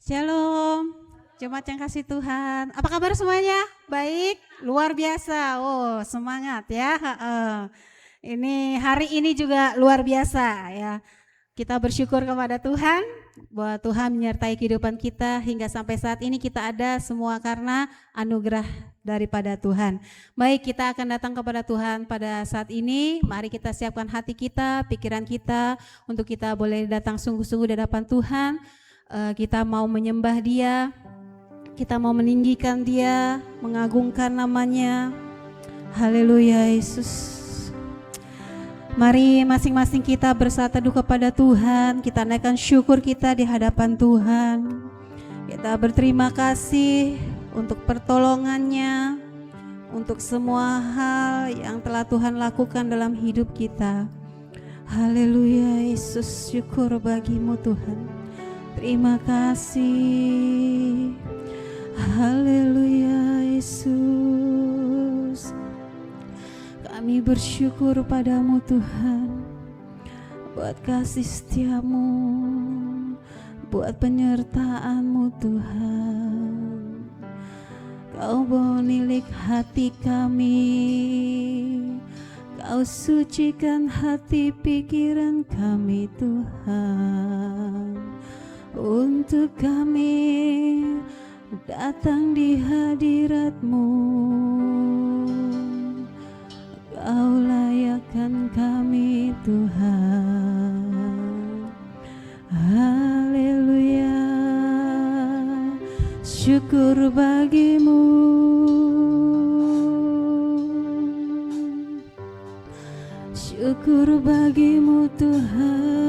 Shalom, jemaat yang kasih Tuhan. Apa kabar semuanya? Baik, luar biasa. Oh, semangat ya. Ini hari ini juga luar biasa ya. Kita bersyukur kepada Tuhan bahwa Tuhan menyertai kehidupan kita hingga sampai saat ini kita ada semua karena anugerah daripada Tuhan. Baik, kita akan datang kepada Tuhan pada saat ini. Mari kita siapkan hati kita, pikiran kita untuk kita boleh datang sungguh-sungguh di hadapan Tuhan. Kita mau menyembah Dia, kita mau meninggikan Dia, mengagungkan namanya. Haleluya Yesus. Mari masing-masing kita bersatu teduh kepada Tuhan, kita naikkan syukur kita di hadapan Tuhan. Kita berterima kasih untuk pertolongannya, untuk semua hal yang telah Tuhan lakukan dalam hidup kita. Haleluya Yesus, syukur bagimu Tuhan. Terima kasih. Haleluya Yesus. Kami bersyukur padamu Tuhan, buat kasih setiamu, buat penyertaanmu Tuhan. Kau menilik hati kami, Kau sucikan hati pikiran kami Tuhan. Untuk kami datang di hadirat-Mu, Kau layakkan kami Tuhan. Haleluya, syukur bagimu. Syukur bagimu Tuhan.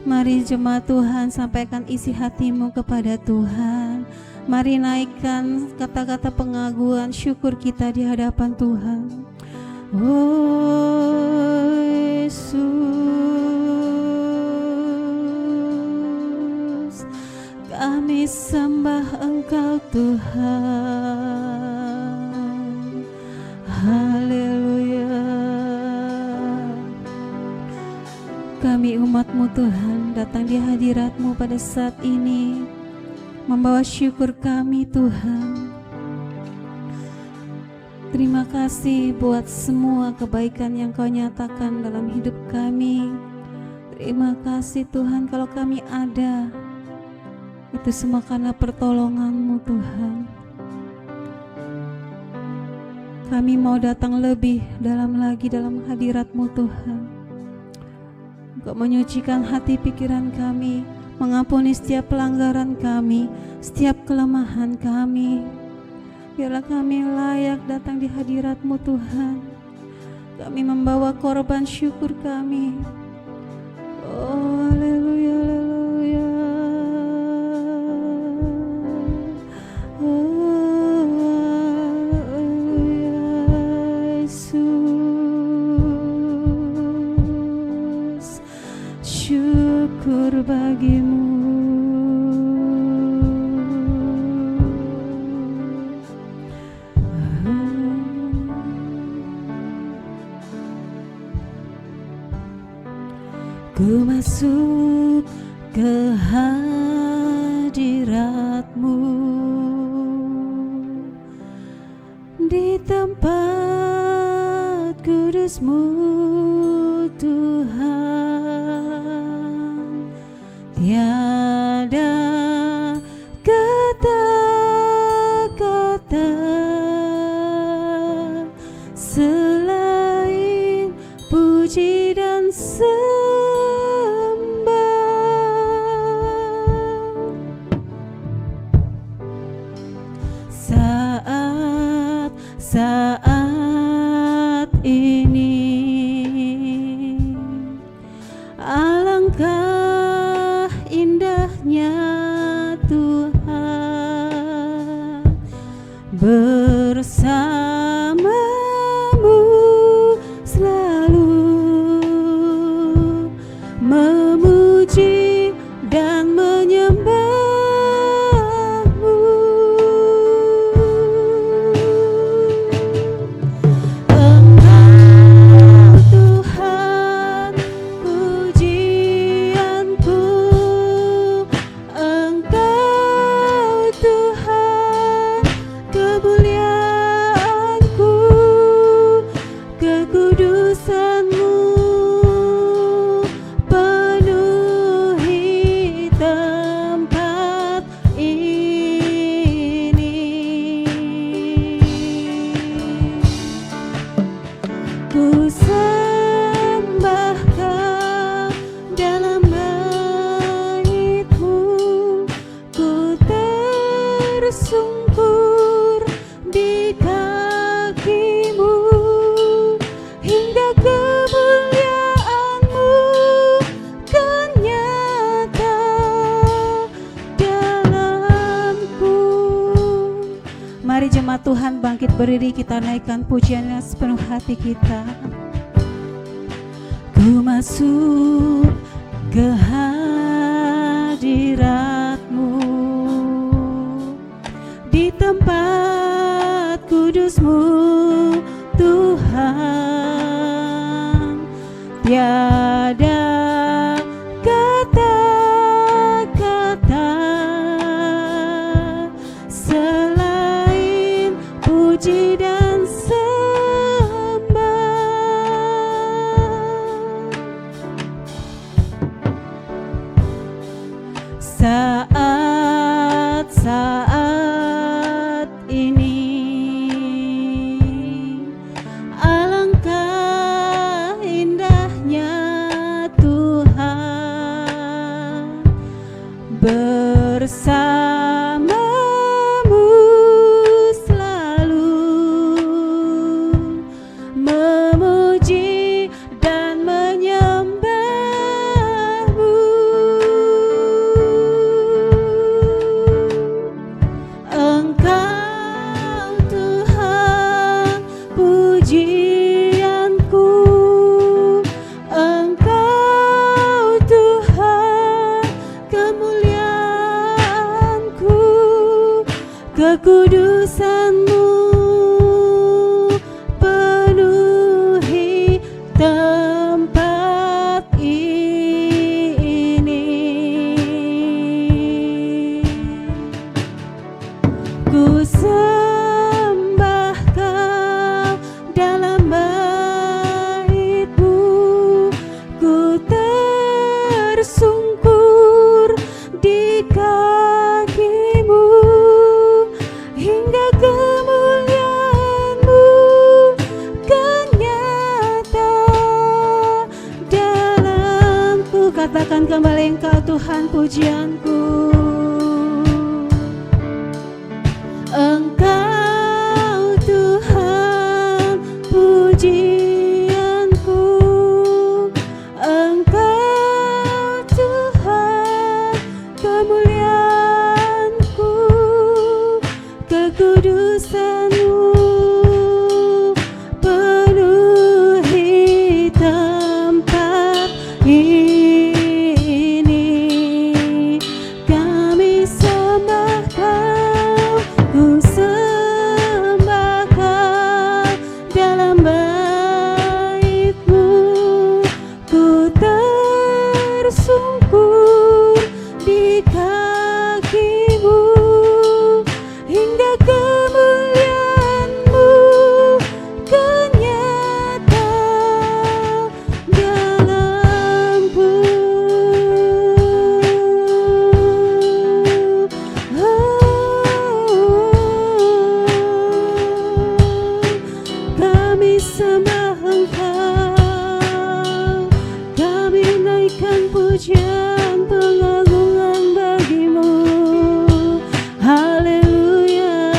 Mari jemaat Tuhan, sampaikan isi hatimu kepada Tuhan. Mari naikkan kata-kata pengakuan syukur kita di hadapan Tuhan. Oh Yesus, kami sembah Engkau Tuhan. Haleluya. Kami umat-Mu Tuhan datang di hadirat-Mu pada saat ini, membawa syukur kami Tuhan. Terima kasih buat semua kebaikan yang Kau nyatakan dalam hidup kami. Terima kasih Tuhan, kalau kami ada, itu semua karena pertolongan-Mu Tuhan. Kami mau datang lebih dalam lagi dalam hadirat-Mu Tuhan, Kau menyucikan hati pikiran kami, mengampuni setiap pelanggaran kami, setiap kelemahan kami. Biarlah kami layak datang di hadirat-Mu Tuhan. Kami membawa korban syukur kami. Oh haleluya, haleluya. Oh haleluya Yesus. Syukur bagimu. Ku masuk ke hadirat-Mu, di tempat kudus-Mu Tuhan. Tiada kata-kata selain puji dan saat ini. Alangkah indahnya Tuhan bersamamu selalu, memuji dan menyembah. bangkit berdiri, kita naikkan pujiannya sepenuh hati kita. Ku masuk ke hadirat-Mu, di tempat kudus-Mu Tuhan. Tiada kata-kata selain puji dan sembah. Saat-saat ini alangkah indahnya Tuhan bersamamu selalu, memuji dan menyembah-Mu. Engkau Tuhan pujianku, Engkau Tuhan kemuliaanku, kekudusan-Mu penuhi tempat ini. Ku sembah Kau dalam bait-Mu, ku tersungkur di kaki-Mu, hingga kemuliaan-Mu kan nyata dalamku. Katakan kembali, Engkau Tuhan pujianku, Engkau Tuhan pujianku, Engkau Tuhan kemuliaanku, kekudusan-Mu penuhi tempat ini. Kami sembah Kau, ku sembah Kau dalam bait-Mu, ku tersungkur di kaki-Mu, hingga kemuliaan-Mu kan nyata dalamku. Kami sembah Engkau, kami naikkan pujian pengagungan bagi-Mu. Haleluya,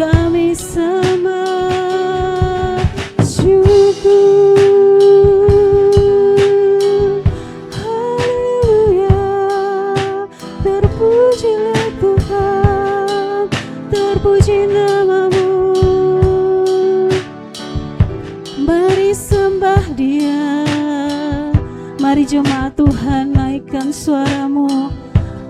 kami sembah syukur. Haleluya, terpujilah Tuhan, terpuji nama-Mu. Mari sembah Dia, mari jemaat Tuhan naikkan suaramu,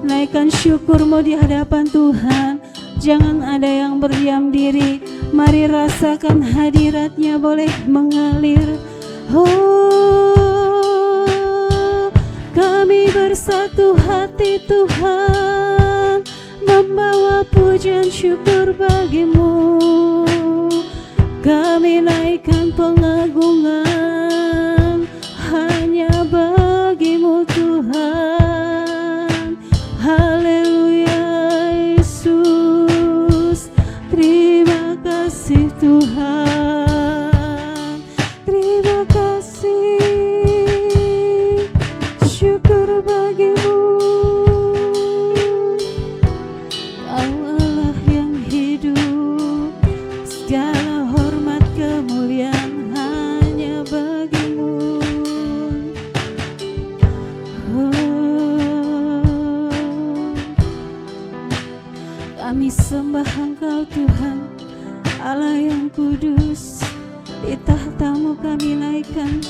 naikkan syukurmu di hadapan Tuhan. Jangan ada yang berdiam diri, mari rasakan hadirat-Nya boleh mengalir. Oh, kami bersatu hati Tuhan, membawa pujian syukur bagi-Mu. Kami naikkan pengagungan hanya bagi-Mu Tuhan. Haleluya Yesus, terima kasih Tuhan, terima kasih, syukur bagi-Mu. Kau Allah yang hidup, segala hormat kemuliaan hanya bagi-Mu. Oh, kami sembah sembah Engkau Tuhan, Allah yang kudus. Di tahta-Mu kami naikkan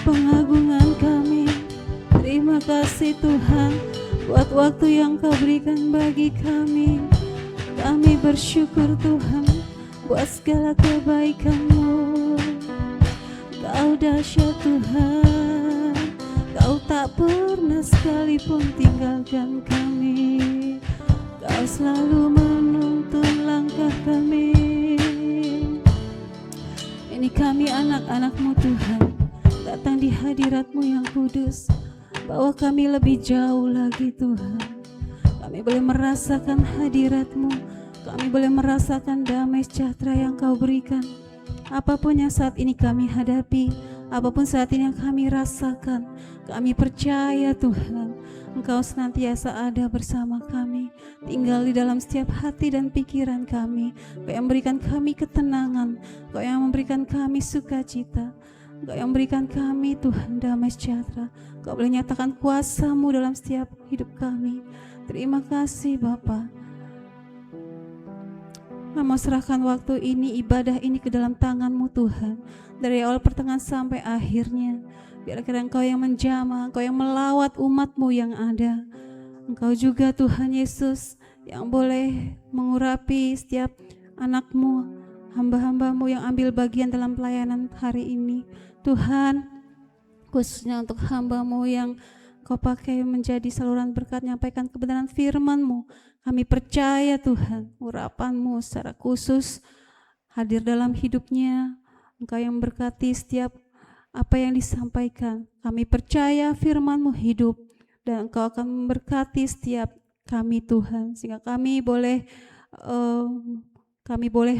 pengagungan kami. Terima kasih Tuhan buat waktu yang Kau berikan bagi kami. Kami bersyukur Tuhan buat segala kebaikan-Mu. Kau dahsyat Tuhan, Kau tak pernah sekalipun tinggalkan kami. Kau selalu menuntun langkah kami. Ini kami anak-anak-Mu Tuhan, datang di hadirat-Mu yang kudus. Bawa kami lebih jauh lagi Tuhan. Kami boleh merasakan hadirat-Mu, kami boleh merasakan damai sejahtera yang Kau berikan. Apapun yang saat ini kami hadapi, apapun saat ini yang kami rasakan, kami percaya Tuhan, Engkau senantiasa ada bersama kami, tinggal di dalam setiap hati dan pikiran kami. Kau yang memberikan kami ketenangan, Kau yang memberikan kami sukacita, Kau yang memberikan kami Tuhan damai sejahtera. Kau boleh nyatakan kuasa-Mu dalam setiap hidup kami. Terima kasih Bapa. Mama serahkan waktu ini, ibadah ini ke dalam tangan-Mu Tuhan, dari awal pertengahan sampai akhirnya. Biar kiranya Engkau yang menjamah, Engkau yang melawat umat-Mu yang ada. Engkau juga Tuhan Yesus yang boleh mengurapi setiap anak-Mu, hamba-hamba-Mu yang ambil bagian dalam pelayanan hari ini. Tuhan, khususnya untuk hamba-Mu yang Kau pakai menjadi saluran berkat, nyampaikan kebenaran firman-Mu. Kami percaya Tuhan, urapan-Mu secara khusus hadir dalam hidupnya. Engkau yang berkati setiap apa yang disampaikan. Kami percaya firman-Mu hidup dan Engkau akan memberkati setiap kami Tuhan, sehingga kami boleh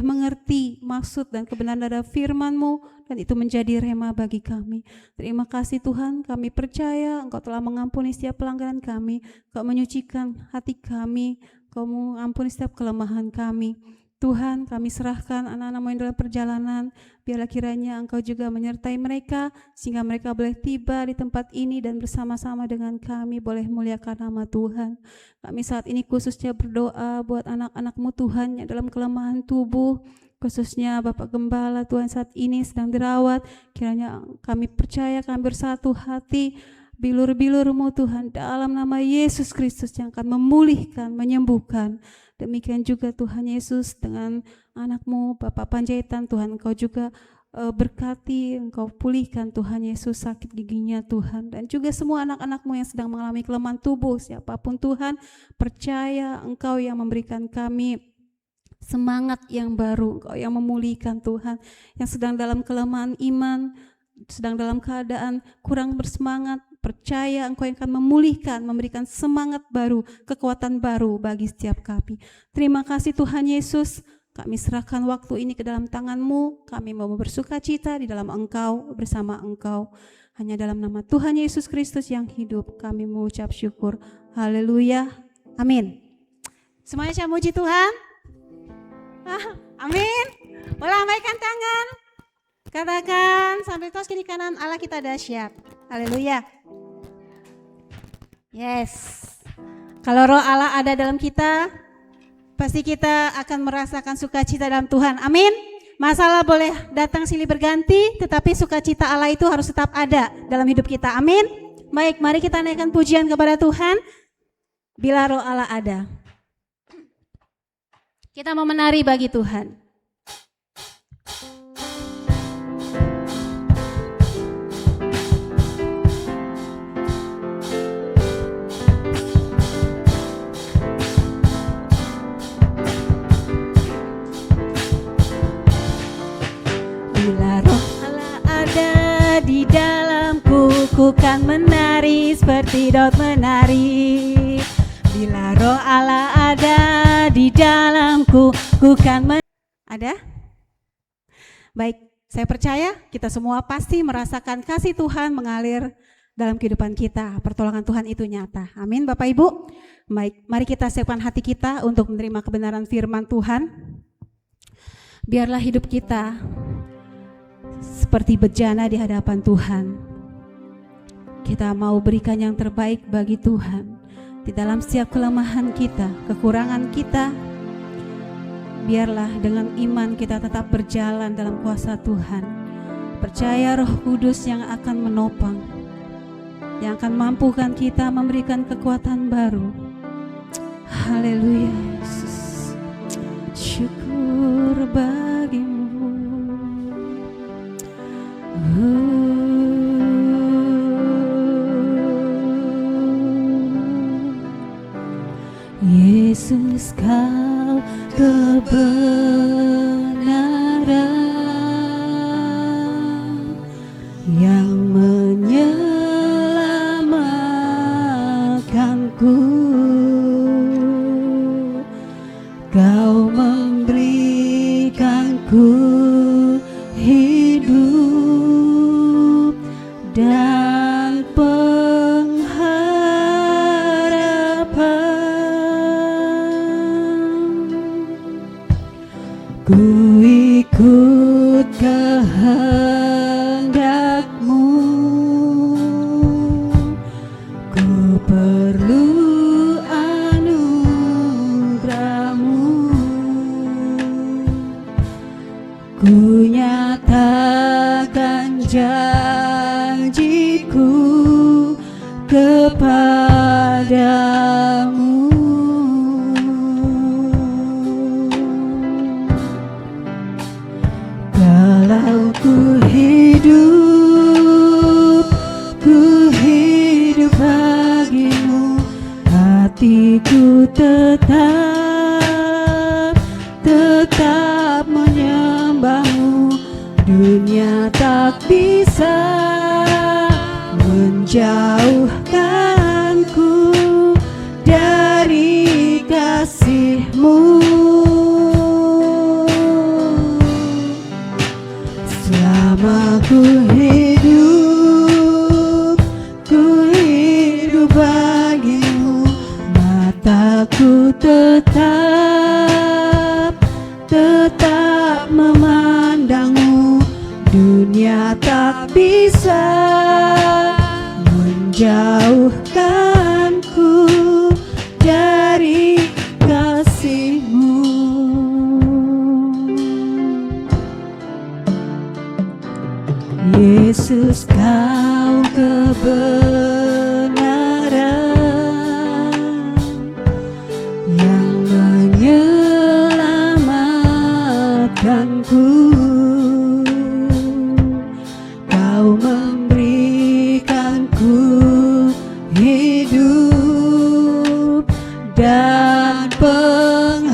mengerti maksud dan kebenaran dari firman-Mu, dan itu menjadi rema bagi kami. Terima kasih Tuhan, kami percaya Engkau telah mengampuni setiap pelanggaran kami, Engkau menyucikan hati kami, Engkau mengampuni setiap kelemahan kami. Tuhan, kami serahkan anak-anak-Mu yang dalam perjalanan, biarlah kiranya Engkau juga menyertai mereka, sehingga mereka boleh tiba di tempat ini dan bersama-sama dengan kami boleh muliakan nama Tuhan. Kami saat ini khususnya berdoa buat anak-anak-Mu Tuhan yang dalam kelemahan tubuh, khususnya Bapak Gembala Tuhan saat ini sedang dirawat. Kiranya kami percaya kami bersatu hati, bilur-bilur-Mu Tuhan dalam nama Yesus Kristus yang akan memulihkan, menyembuhkan. Demikian juga Tuhan Yesus dengan anak-Mu Bapak Panjaitan, Tuhan Engkau juga berkati, Engkau pulihkan Tuhan Yesus sakit giginya Tuhan, dan juga semua anak-anak-Mu yang sedang mengalami kelemahan tubuh, siapapun Tuhan, percaya Engkau yang memberikan kami semangat yang baru, Engkau yang memulihkan Tuhan, yang sedang dalam kelemahan iman, sedang dalam keadaan kurang bersemangat, percaya Engkau yang akan memulihkan, memberikan semangat baru, kekuatan baru bagi setiap kami. Terima kasih Tuhan Yesus, kami serahkan waktu ini ke dalam tangan-Mu, kami mau bersukacita di dalam Engkau, bersama Engkau. Hanya dalam nama Tuhan Yesus Kristus yang hidup, kami mengucap syukur. Haleluya, amin. Semuanya saya muji Tuhan. Amin. Boleh lambaikan tangan, katakan sambil tos kiri kanan, Allah kita dahsyat. Haleluya. Yes. Kalau roh Allah ada dalam kita, pasti kita akan merasakan sukacita dalam Tuhan. Amin. Masalah boleh datang silih berganti, tetapi sukacita Allah itu harus tetap ada dalam hidup kita. Amin. Baik, mari kita naikkan pujian kepada Tuhan. Bila roh Allah ada, kita mau menari bagi Tuhan. Bila roh Allah ada di dalamku, ku kan menari seperti Daud menari. Bila roh Allah ada di dalamku, ku kan ada? Baik, saya percaya kita semua pasti merasakan kasih Tuhan mengalir dalam kehidupan kita. Pertolongan Tuhan itu nyata. Amin Bapak Ibu. Baik, mari kita siapkan hati kita untuk menerima kebenaran firman Tuhan. Biarlah hidup kita seperti bejana di hadapan Tuhan. Kita mau berikan yang terbaik bagi Tuhan. Di dalam setiap kelemahan kita, kekurangan kita, biarlah dengan iman kita tetap berjalan dalam kuasa Tuhan. Percaya Roh Kudus yang akan menopang, yang akan mampukan kita, memberikan kekuatan baru. Haleluya Yesus, syukur bagimu. Yesus, Kau kebenaran yang menyelamatkanku. Kau memberikanku hidup dan pengharapan. Ku ikut kehendak-Mu, ku perlu anugerah-Mu. Ku nyatakan janjiku kepadamu. Kalau ku hidup bagimu, hatiku tetap menyembah-Mu. Dunia tak bisa menjauhkanku dari kasih-Mu. Selama ku hidup bagimu, mataku tetap memandang-Mu. Dunia tak bisa menjauhkanku dari kasih-Mu. Yesus, Kau kebenaran yang menyelamatkanku. Kau memberikanku hidup dan pengharapan.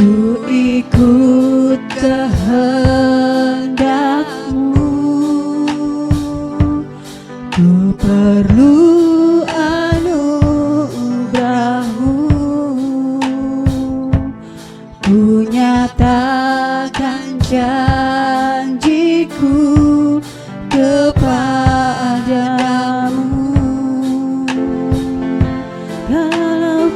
Ku ikut kehendak-Mu, ku perlu anugerah-Mu. Ku nyatakan janjiku kepadamu. Kalau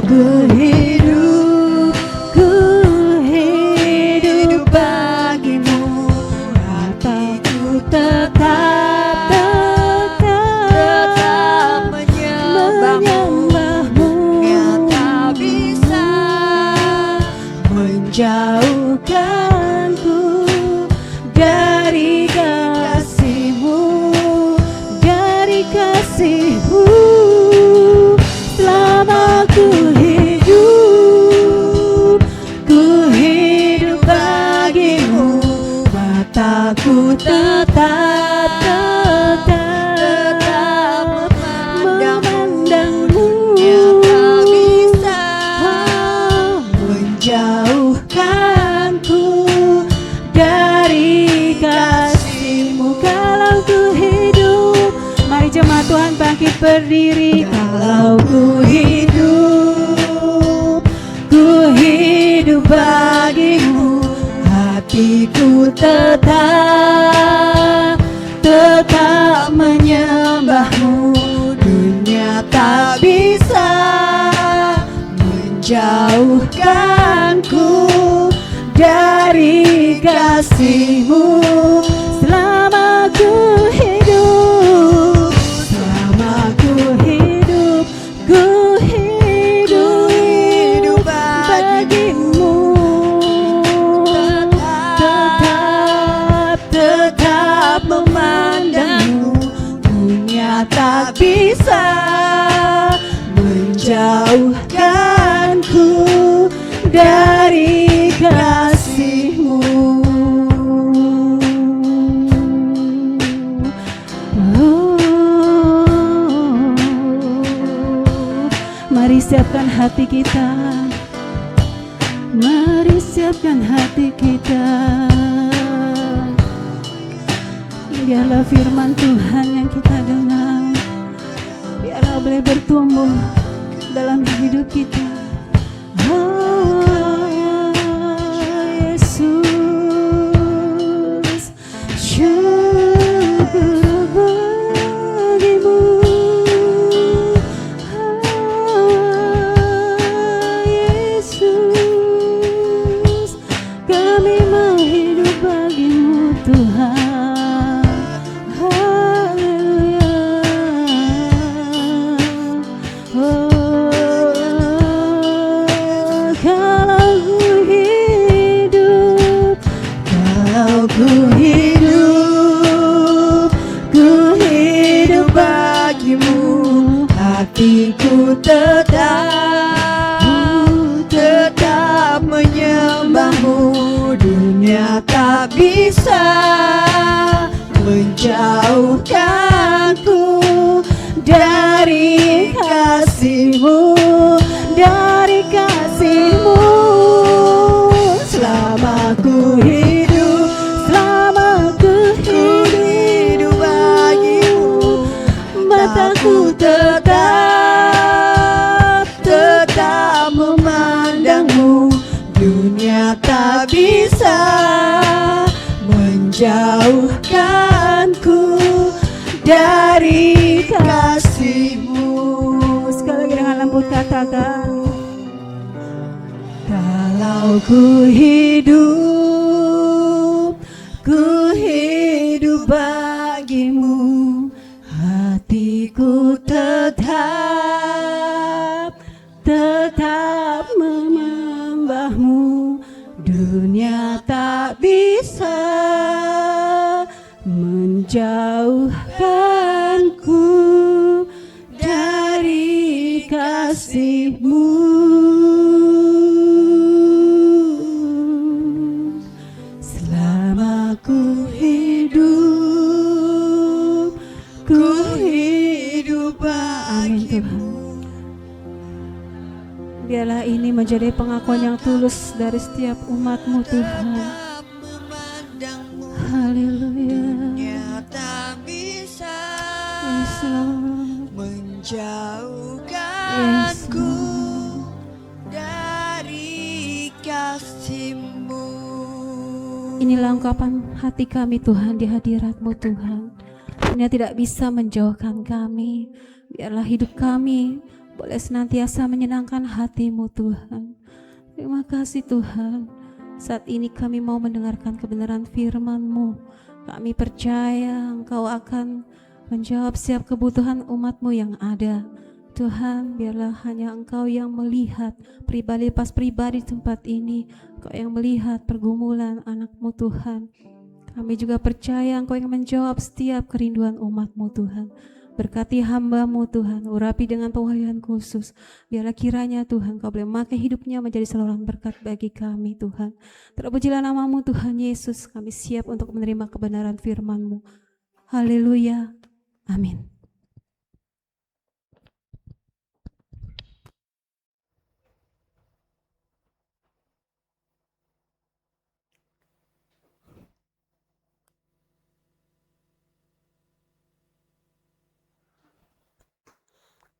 ku hidup bagimu, hatiku tetap menyembah-Mu. Tak bisa menjauhkanku dari kasih-Mu, dari kasih-Mu. Selama ku hidup bagimu, mataku tetap memandang-Mu. Tak bisa menjauhkanku dari kasih-Mu. Kalau ku hidup, mari jemaat Tuhan bangkit berdiri. Kalau ku hidup bagimu, hatiku tetap menyembah-Mu. Dunia tak bisa menjauhkanku dari kasih-Mu. Selama ku hidup dari kasih-Mu. Mari siapkan hati kita, mari siapkan hati kita. Biarlah firman Tuhan yang kita dengar, biarlah boleh bertumbuh dalam hidup kita. Yesus, syukur bagimu. Yesus, kami mau hidup bagimu Tuhan. Haleluya. Oh, ku hidup bagimu, hatiku tetap menyembahmu. Dunia tak bisa menjauhkanku dari kasih-Mu, dari kasih-Mu. Selama ku hidup bagimu, mataku tetap memandangmu. Dunia tak bisa menjauhkanku dari kasih-Mu. Sekali lagi dengan lembut katakan, kalau ku hidup bagimu, hatiku tetap menyembahmu. Dunia tak bisa menjauhkanku dari kasih-Mu. Selama ku hidup Amin Tuhan. Biarlah ini menjadi pengakuan yang tulus dari setiap umat-Mu Tuhan. Haleluya. Yes, Lord. Menjauhkanku dari kasih-Mu. Inilah ungkapan hati kami Tuhan di hadirat-Mu Tuhan. Dunia tidak bisa menjauhkan kami. Biarlah hidup kami boleh senantiasa menyenangkan hati-Mu Tuhan. Terima kasih Tuhan. Saat ini kami mau mendengarkan kebenaran firman-Mu. Kami percaya Engkau akan menjawab setiap kebutuhan umat-Mu yang ada. Tuhan, biarlah hanya Engkau yang melihat pribadi pas pribadi tempat ini. Engkau yang melihat pergumulan anak-Mu Tuhan. Kami juga percaya Engkau yang menjawab setiap kerinduan umat-Mu Tuhan. Berkati hamba-Mu Tuhan, urapi dengan pewahyuan khusus. Biarlah kiranya Tuhan Kau boleh memakai hidupnya menjadi saluran berkat bagi kami Tuhan. Terpujilah nama-Mu Tuhan Yesus, kami siap untuk menerima kebenaran firman-Mu. Haleluya, amin.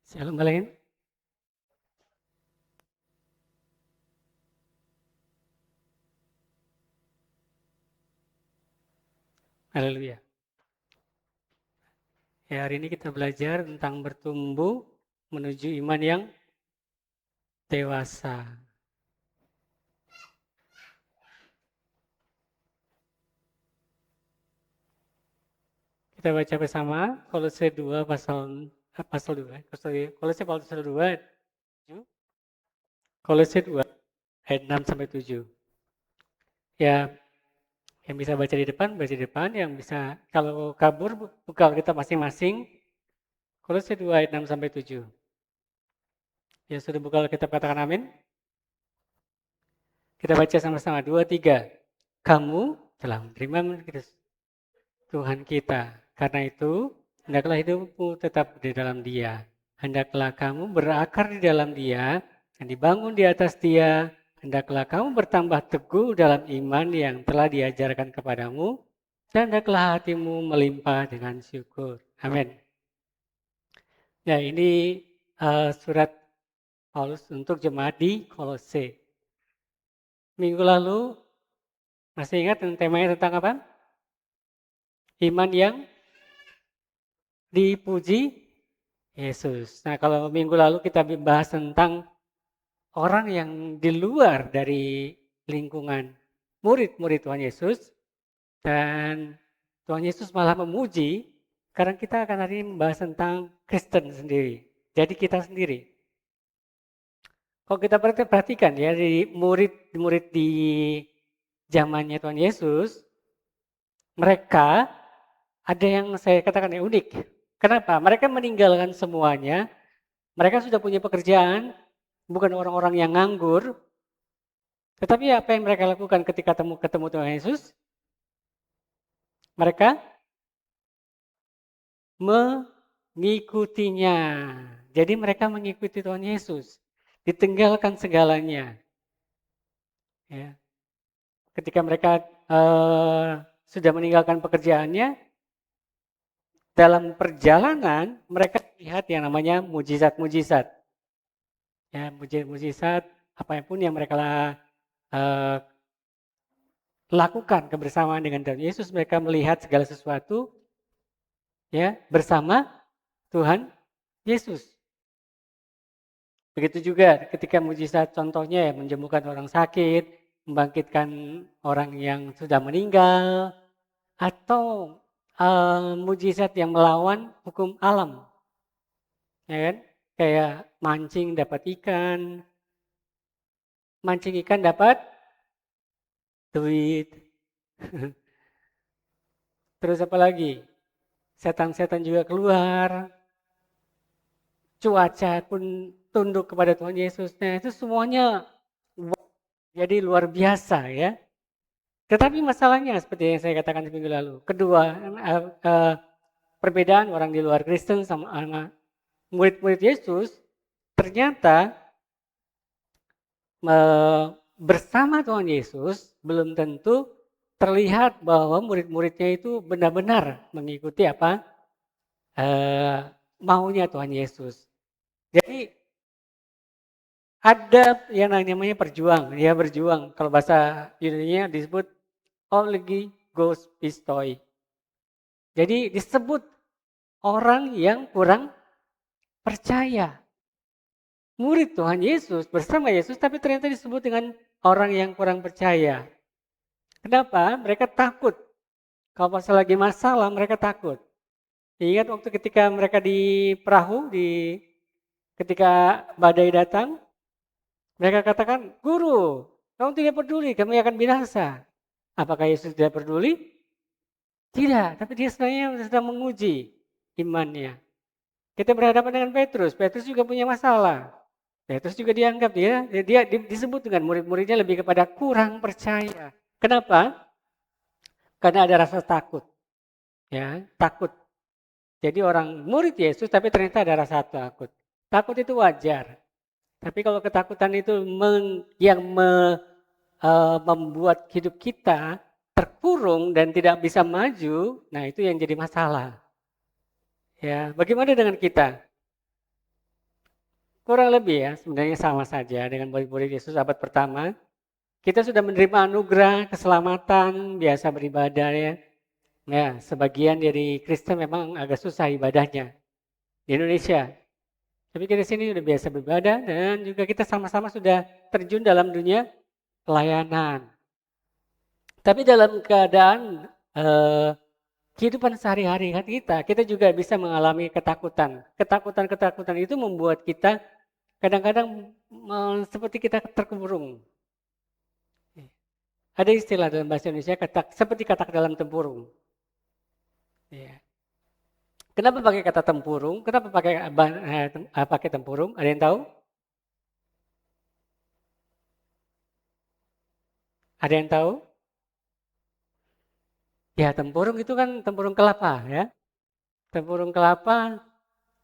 Shalom kalian. Haleluya. Ya, hari ini kita belajar tentang bertumbuh menuju iman yang dewasa. Kita baca bersama Kolose 2 pasal 2. Kolose 2 ayat 6 sampai 7. Ya, yang bisa baca di depan, yang bisa kalau kabur buka kita masing-masing. Kolose 2 ayat 6 sampai 7. Ya, sudah buka kita katakan amin. Kita baca sama-sama, 2, 3. Kamu telah menerima Tuhan kita. Karena itu, hendaklah hidupmu tetap di dalam Dia. Hendaklah kamu berakar di dalam Dia dan dibangun di atas Dia. Hendaklah kamu bertambah teguh dalam iman yang telah diajarkan kepadamu. Dan hendaklah hatimu melimpah dengan syukur. Amin. Ya, ini surat Paulus untuk jemaat di Kolose. Minggu lalu, masih ingat temanya tentang apa? Iman yang dipuji Yesus. Nah, kalau minggu lalu kita bahas tentang orang yang di luar dari lingkungan murid-murid Tuhan Yesus, dan Tuhan Yesus malah memuji. Sekarang kita akan hari ini membahas tentang Kristen sendiri. Jadi kita sendiri. Kalau kita perhatikan ya, di murid-murid di zamannya Tuhan Yesus, mereka ada yang saya katakan yang unik. Kenapa? Mereka meninggalkan semuanya. Mereka sudah punya pekerjaan, bukan orang-orang yang nganggur. Tetapi apa yang mereka lakukan ketika ketemu Tuhan Yesus? Mereka mengikutinya. Jadi mereka mengikuti Tuhan Yesus. Ditinggalkan segalanya. Ya. Ketika mereka sudah meninggalkan pekerjaannya, dalam perjalanan mereka lihat yang namanya mujizat-mujizat. Ya, mujizat apapun yang mereka lakukan kebersamaan dengan Tuhan Yesus, mereka melihat segala sesuatu ya bersama Tuhan Yesus. Begitu juga ketika mujizat contohnya ya menyembuhkan orang sakit, membangkitkan orang yang sudah meninggal, atau mujizat yang melawan hukum alam. Ya kan? Kayak mancing dapat ikan, mancing ikan dapat duit. Terus apa lagi? Setan-setan juga keluar. Cuaca pun tunduk kepada Tuhan Yesus. Nah, itu semuanya jadi luar biasa ya. Tetapi masalahnya seperti yang saya katakan di minggu lalu. Kedua, perbedaan orang di luar Kristen sama murid-murid Yesus ternyata bersama Tuhan Yesus belum tentu terlihat bahwa murid-muridnya itu benar-benar mengikuti apa maunya Tuhan Yesus. Jadi ada yang namanya berjuang, dia berjuang. Kalau bahasa Yunani disebut Olgi Pistoi. Jadi disebut orang yang kurang percaya. Murid Tuhan Yesus bersama Yesus tapi ternyata disebut dengan orang yang kurang percaya. Kenapa? Mereka takut. Kalau pas lagi masalah mereka takut. Ingat waktu ketika mereka di perahu, ketika badai datang, mereka katakan, "Guru, kamu tidak peduli, kami akan binasa." Apakah Yesus tidak peduli? Tidak, tapi dia sebenarnya sedang menguji imannya. Kita berhadapan dengan Petrus. Petrus juga punya masalah. Petrus juga dianggap dia disebut dengan murid-muridnya lebih kepada kurang percaya. Kenapa? Karena ada rasa takut. Ya, takut. Jadi orang murid Yesus tapi ternyata ada rasa takut. Takut itu wajar. Tapi kalau ketakutan itu yang membuat hidup kita terkurung dan tidak bisa maju, nah itu yang jadi masalah. Ya, bagaimana dengan kita? Kurang lebih ya, sebenarnya sama saja dengan murid-murid Yesus abad pertama. Kita sudah menerima anugerah, keselamatan, biasa beribadah ya. Ya, sebagian dari Kristen memang agak susah ibadahnya di Indonesia. Tapi kita sini sudah biasa beribadah dan juga kita sama-sama sudah terjun dalam dunia pelayanan. Tapi dalam keadaan kehidupan sehari-hari kita juga bisa mengalami ketakutan. Ketakutan itu membuat kita kadang-kadang seperti kita terkurung. Ada istilah dalam bahasa Indonesia seperti katak dalam tempurung. Ya. Kenapa pakai kata tempurung? Kenapa pakai tempurung? Ada yang tahu? Ada yang tahu? Ya, tempurung itu kan tempurung kelapa ya. Tempurung kelapa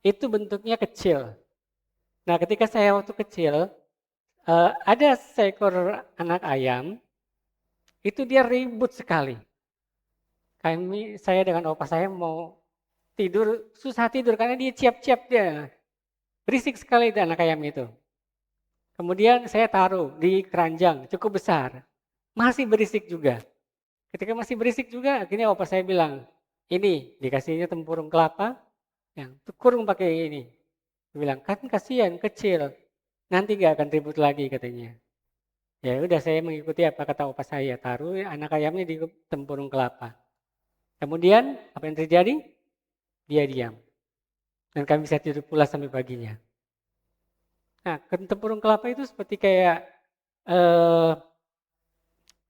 itu bentuknya kecil. Nah, ketika saya waktu kecil, ada seekor anak ayam, itu dia ribut sekali. Saya dengan opa saya mau tidur, susah tidur karena dia ciap-ciap dia. Berisik sekali itu anak ayam itu. Kemudian saya taruh di keranjang cukup besar. Masih berisik juga. Ketika masih berisik juga, akhirnya opa saya bilang, ini dikasihnya tempurung kelapa, yang kurung pakai ini. Dia bilang, kan kasihan, kecil. Nanti gak akan ribut lagi katanya. Ya udah saya mengikuti apa kata opa saya, taruh anak ayamnya di tempurung kelapa. Kemudian apa yang terjadi? Dia diam. Dan kami bisa tidur pula sampai paginya. Nah, tempurung kelapa itu seperti kayak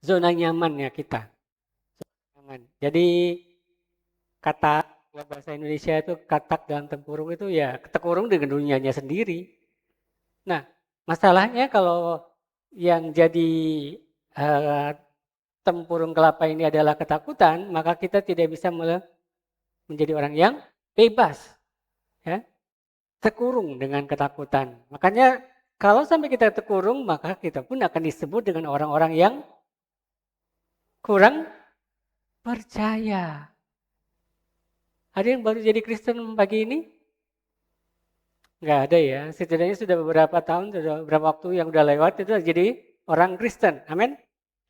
zona nyamannya kita. Zona nyaman. Jadi kata bahasa Indonesia itu katak dalam tempurung itu ya ketekurung dengan dunianya sendiri. Nah, masalahnya kalau yang jadi tempurung kelapa ini adalah ketakutan, maka kita tidak bisa menjadi orang yang bebas. Ya, terkurung dengan ketakutan. Makanya kalau sampai kita terkurung, maka kita pun akan disebut dengan orang-orang yang kurang percaya. Ada yang baru jadi Kristen pagi ini? Nggak ada ya. Setidaknya sudah beberapa tahun, sudah beberapa waktu yang udah lewat itu jadi orang Kristen. Amin.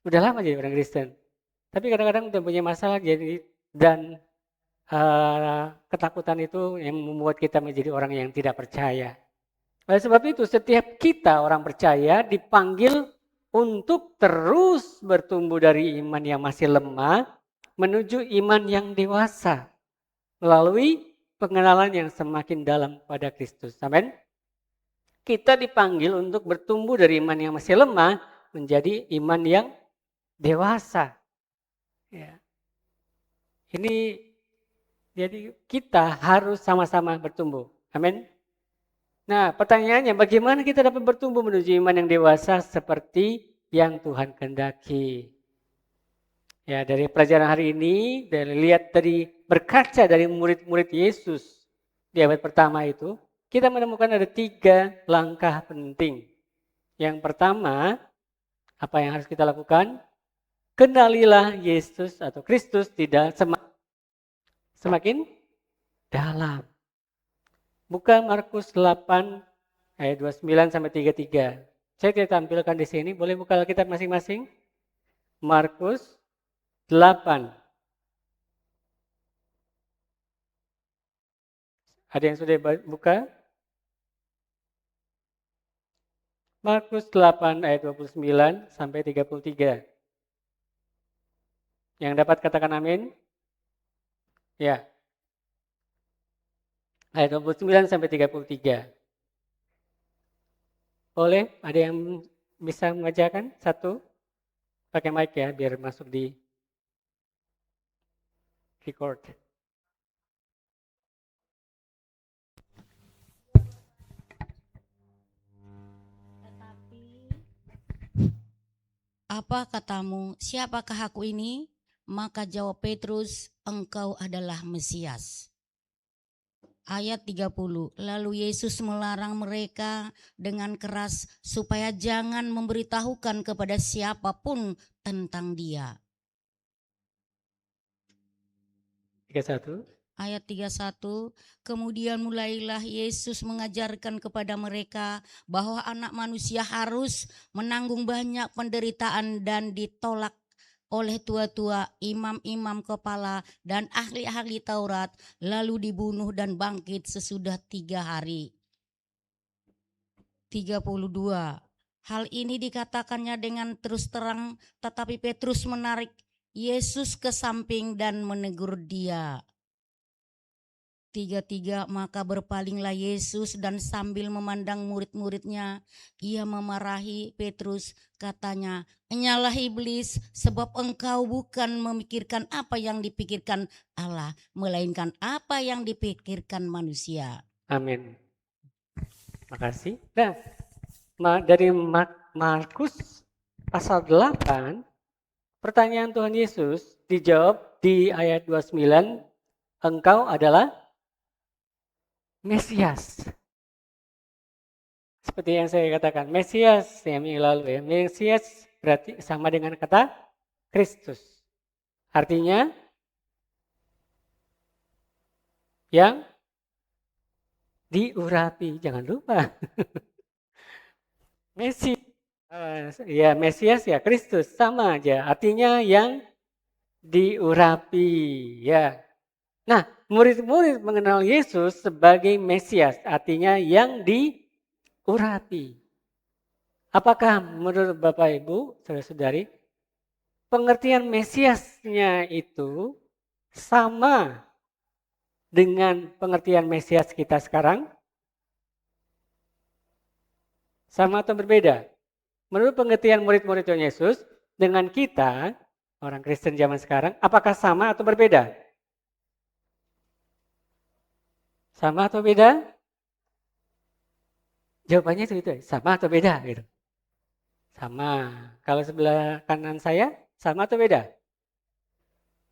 Udah lama jadi orang Kristen. Tapi kadang-kadang udah punya masalah jadi dan ketakutan itu yang membuat kita menjadi orang yang tidak percaya. Oleh sebab itu setiap kita orang percaya dipanggil untuk terus bertumbuh dari iman yang masih lemah menuju iman yang dewasa melalui pengenalan yang semakin dalam pada Kristus. Amin. Kita dipanggil untuk bertumbuh dari iman yang masih lemah menjadi iman yang dewasa. Ya. Ini jadi kita harus sama-sama bertumbuh. Amin. Nah, pertanyaannya bagaimana kita dapat bertumbuh menuju iman yang dewasa seperti yang Tuhan kehendaki? Ya, dari pelajaran hari ini, berkaca dari murid-murid Yesus di abad pertama itu, kita menemukan ada 3 langkah penting. Yang pertama, apa yang harus kita lakukan? Kenalilah Yesus atau Kristus tidak semakin dalam. Buka Markus 8 ayat 29 sampai 33. Saya tidak tampilkan di sini, boleh buka Alkitab masing-masing? Markus 8. Ada yang sudah buka? Markus 8 ayat 29 sampai 33. Yang dapat katakan amin? Ya. Ayat 29 sampai 33. Boleh? Ada yang bisa mengajarkan? Satu? Pakai mic ya, biar masuk di record. Apa katamu, siapakah aku ini? Maka jawab Petrus, engkau adalah Mesias. Ayat 30, lalu Yesus melarang mereka dengan keras supaya jangan memberitahukan kepada siapapun tentang dia. 31. Ayat 31, kemudian mulailah Yesus mengajarkan kepada mereka bahwa anak manusia harus menanggung banyak penderitaan dan ditolak oleh tua-tua, imam-imam kepala dan ahli-ahli Taurat, lalu dibunuh dan bangkit sesudah 3 hari. 32, hal ini dikatakannya dengan terus terang, tetapi Petrus menarik Yesus ke samping dan menegur dia. 33, maka berpalinglah Yesus dan sambil memandang murid-muridnya, ia memarahi Petrus, katanya, "Enyalah iblis, sebab engkau bukan memikirkan apa yang dipikirkan Allah, melainkan apa yang dipikirkan manusia." Amin. Makasih. Nah, dari Markus pasal 8 pertanyaan Tuhan Yesus dijawab di ayat 29, engkau adalah Mesias. Seperti yang saya katakan, Mesias yang minggu lalu ya. Mesias berarti sama dengan kata Kristus. Artinya yang diurapi, jangan lupa. Mesias ya Kristus sama aja. Artinya yang diurapi ya. Nah, murid-murid mengenal Yesus sebagai Mesias, artinya yang diurapi. Apakah menurut Bapak Ibu, saudara-saudari, pengertian Mesiasnya itu sama dengan pengertian Mesias kita sekarang? Sama atau berbeda? Menurut pengertian murid-murid Tuhan Yesus, dengan kita, orang Kristen zaman sekarang, apakah sama atau berbeda? Sama atau beda? Jawabannya itu sama atau beda gitu. Sama. Kalau sebelah kanan saya, sama atau beda?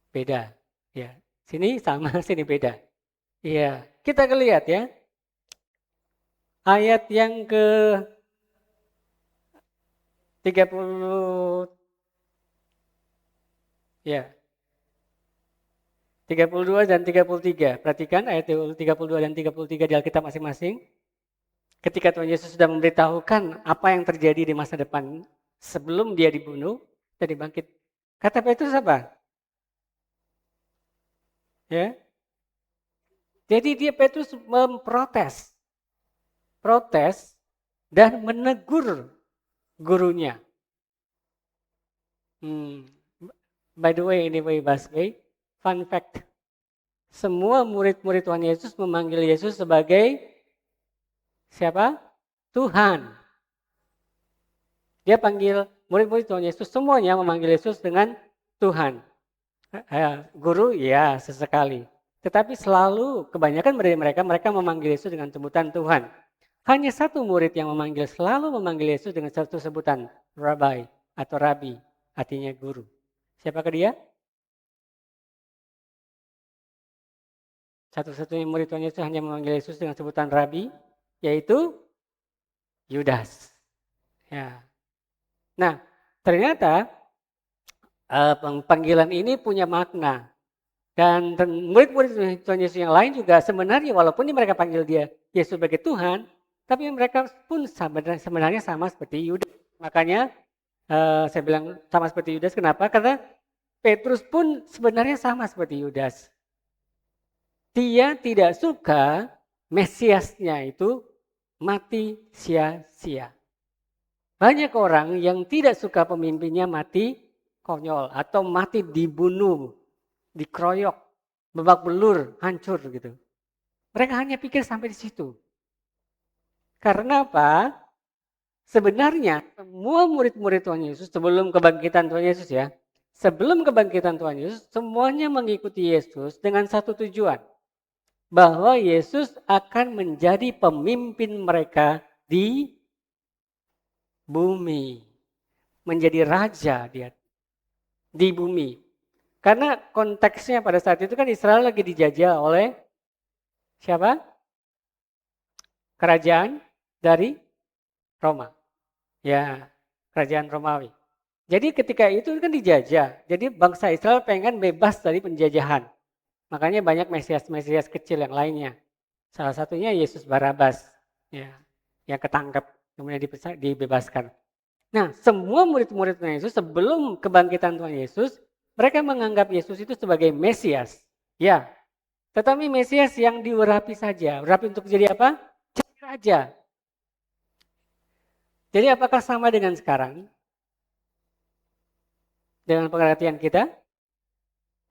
Beda. Ya. Sini sama, sini beda. Iya, kita lihat ya. Ayat yang ke 30 ya. 32 dan 33. Perhatikan ayat 32 dan 33 di Alkitab masing-masing. Ketika Tuhan Yesus sudah memberitahukan apa yang terjadi di masa depan sebelum dia dibunuh dan dibangkit. Kata Petrus apa? Ya. Jadi Petrus memprotes. Protes dan menegur gurunya. By the way, anyway, Baswe, fun fact. Semua murid-murid Tuhan Yesus memanggil Yesus sebagai siapa? Tuhan. Dia panggil murid-murid Tuhan Yesus, semuanya memanggil Yesus dengan Tuhan. Guru, ya sesekali. Tetapi selalu, kebanyakan dari mereka memanggil Yesus dengan sebutan Tuhan. Hanya satu murid yang selalu memanggil Yesus dengan satu sebutan, Rabbi atau Rabi, artinya guru. Siapakah dia? Satu-satunya murid Tuhan Yesus hanya memanggil Yesus dengan sebutan Rabi, yaitu Yudas. Ya. Nah, ternyata panggilan ini punya makna. Dan murid-murid Tuhan Yesus yang lain juga sebenarnya walaupun mereka panggil dia Yesus sebagai Tuhan, tapi mereka pun sebenarnya sama seperti Yudas. Makanya saya bilang sama seperti Yudas, kenapa? Karena Petrus pun sebenarnya sama seperti Yudas. Dia tidak suka Mesiasnya itu mati sia-sia. Banyak orang yang tidak suka pemimpinnya mati konyol atau mati dibunuh, dikeroyok, babak belur, hancur gitu. Mereka hanya pikir sampai di situ. Karena apa? Sebenarnya semua murid-murid Tuhan Yesus sebelum kebangkitan Tuhan Yesus ya, sebelum kebangkitan Tuhan Yesus semuanya mengikuti Yesus dengan satu tujuan. Bahwa Yesus akan menjadi pemimpin mereka di bumi. Menjadi raja dia di bumi. Karena konteksnya pada saat itu kan Israel lagi dijajah oleh siapa? Kerajaan dari Roma. Ya, kerajaan Romawi. Jadi ketika itu kan dijajah. Jadi bangsa Israel pengen bebas dari penjajahan. Makanya banyak Mesias-Mesias kecil yang lainnya. Salah satunya Yesus Barabas, ya, yang ketangkep, kemudian dibebaskan. Nah, semua murid-murid Tuhan Yesus sebelum kebangkitan Tuhan Yesus, mereka menganggap Yesus itu sebagai Mesias. Ya, tetapi Mesias yang diurapi saja. Urapi untuk jadi apa? Jadi raja. Jadi apakah sama dengan sekarang? Dengan pengertian kita?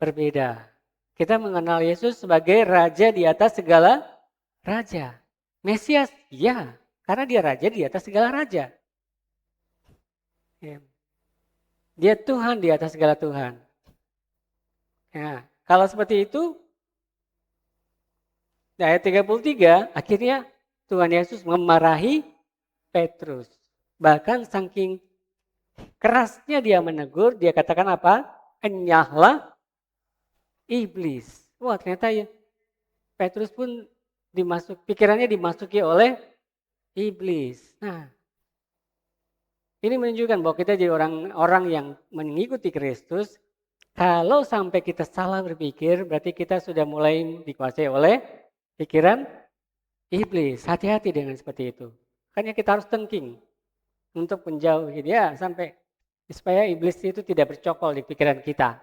Berbeda. Kita mengenal Yesus sebagai raja di atas segala raja. Mesias, ya, karena dia raja di atas segala raja. Ya. Dia Tuhan di atas segala Tuhan. Ya, kalau seperti itu, di ayat 33, akhirnya Tuhan Yesus memarahi Petrus. Bahkan saking kerasnya dia menegur, dia katakan apa? Enyahlah iblis. Wah, ternyata ya Petrus pun pikirannya dimasuki oleh iblis. Nah, ini menunjukkan bahwa kita jadi orang-orang yang mengikuti Kristus. Kalau sampai kita salah berpikir, berarti kita sudah mulai dikuasai oleh pikiran iblis. Hati-hati dengan seperti itu. Makanya kita harus thinking untuk menjauhi dia sampai supaya iblis itu tidak bercokol di pikiran kita.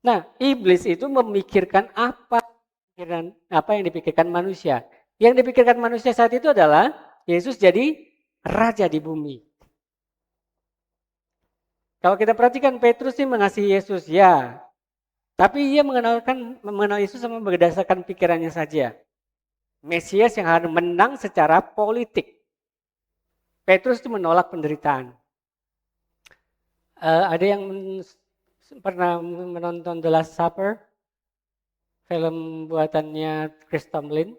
Nah, iblis itu memikirkan apa yang dipikirkan manusia. Yang dipikirkan manusia saat itu adalah Yesus jadi raja di bumi. Kalau kita perhatikan Petrus ini mengasihi Yesus, ya. Tapi ia mengenal Yesus sama berdasarkan pikirannya saja. Mesias yang harus menang secara politik. Petrus itu menolak penderitaan. Ada yang pernah menonton The Last Supper? Film buatannya Chris Tomlin.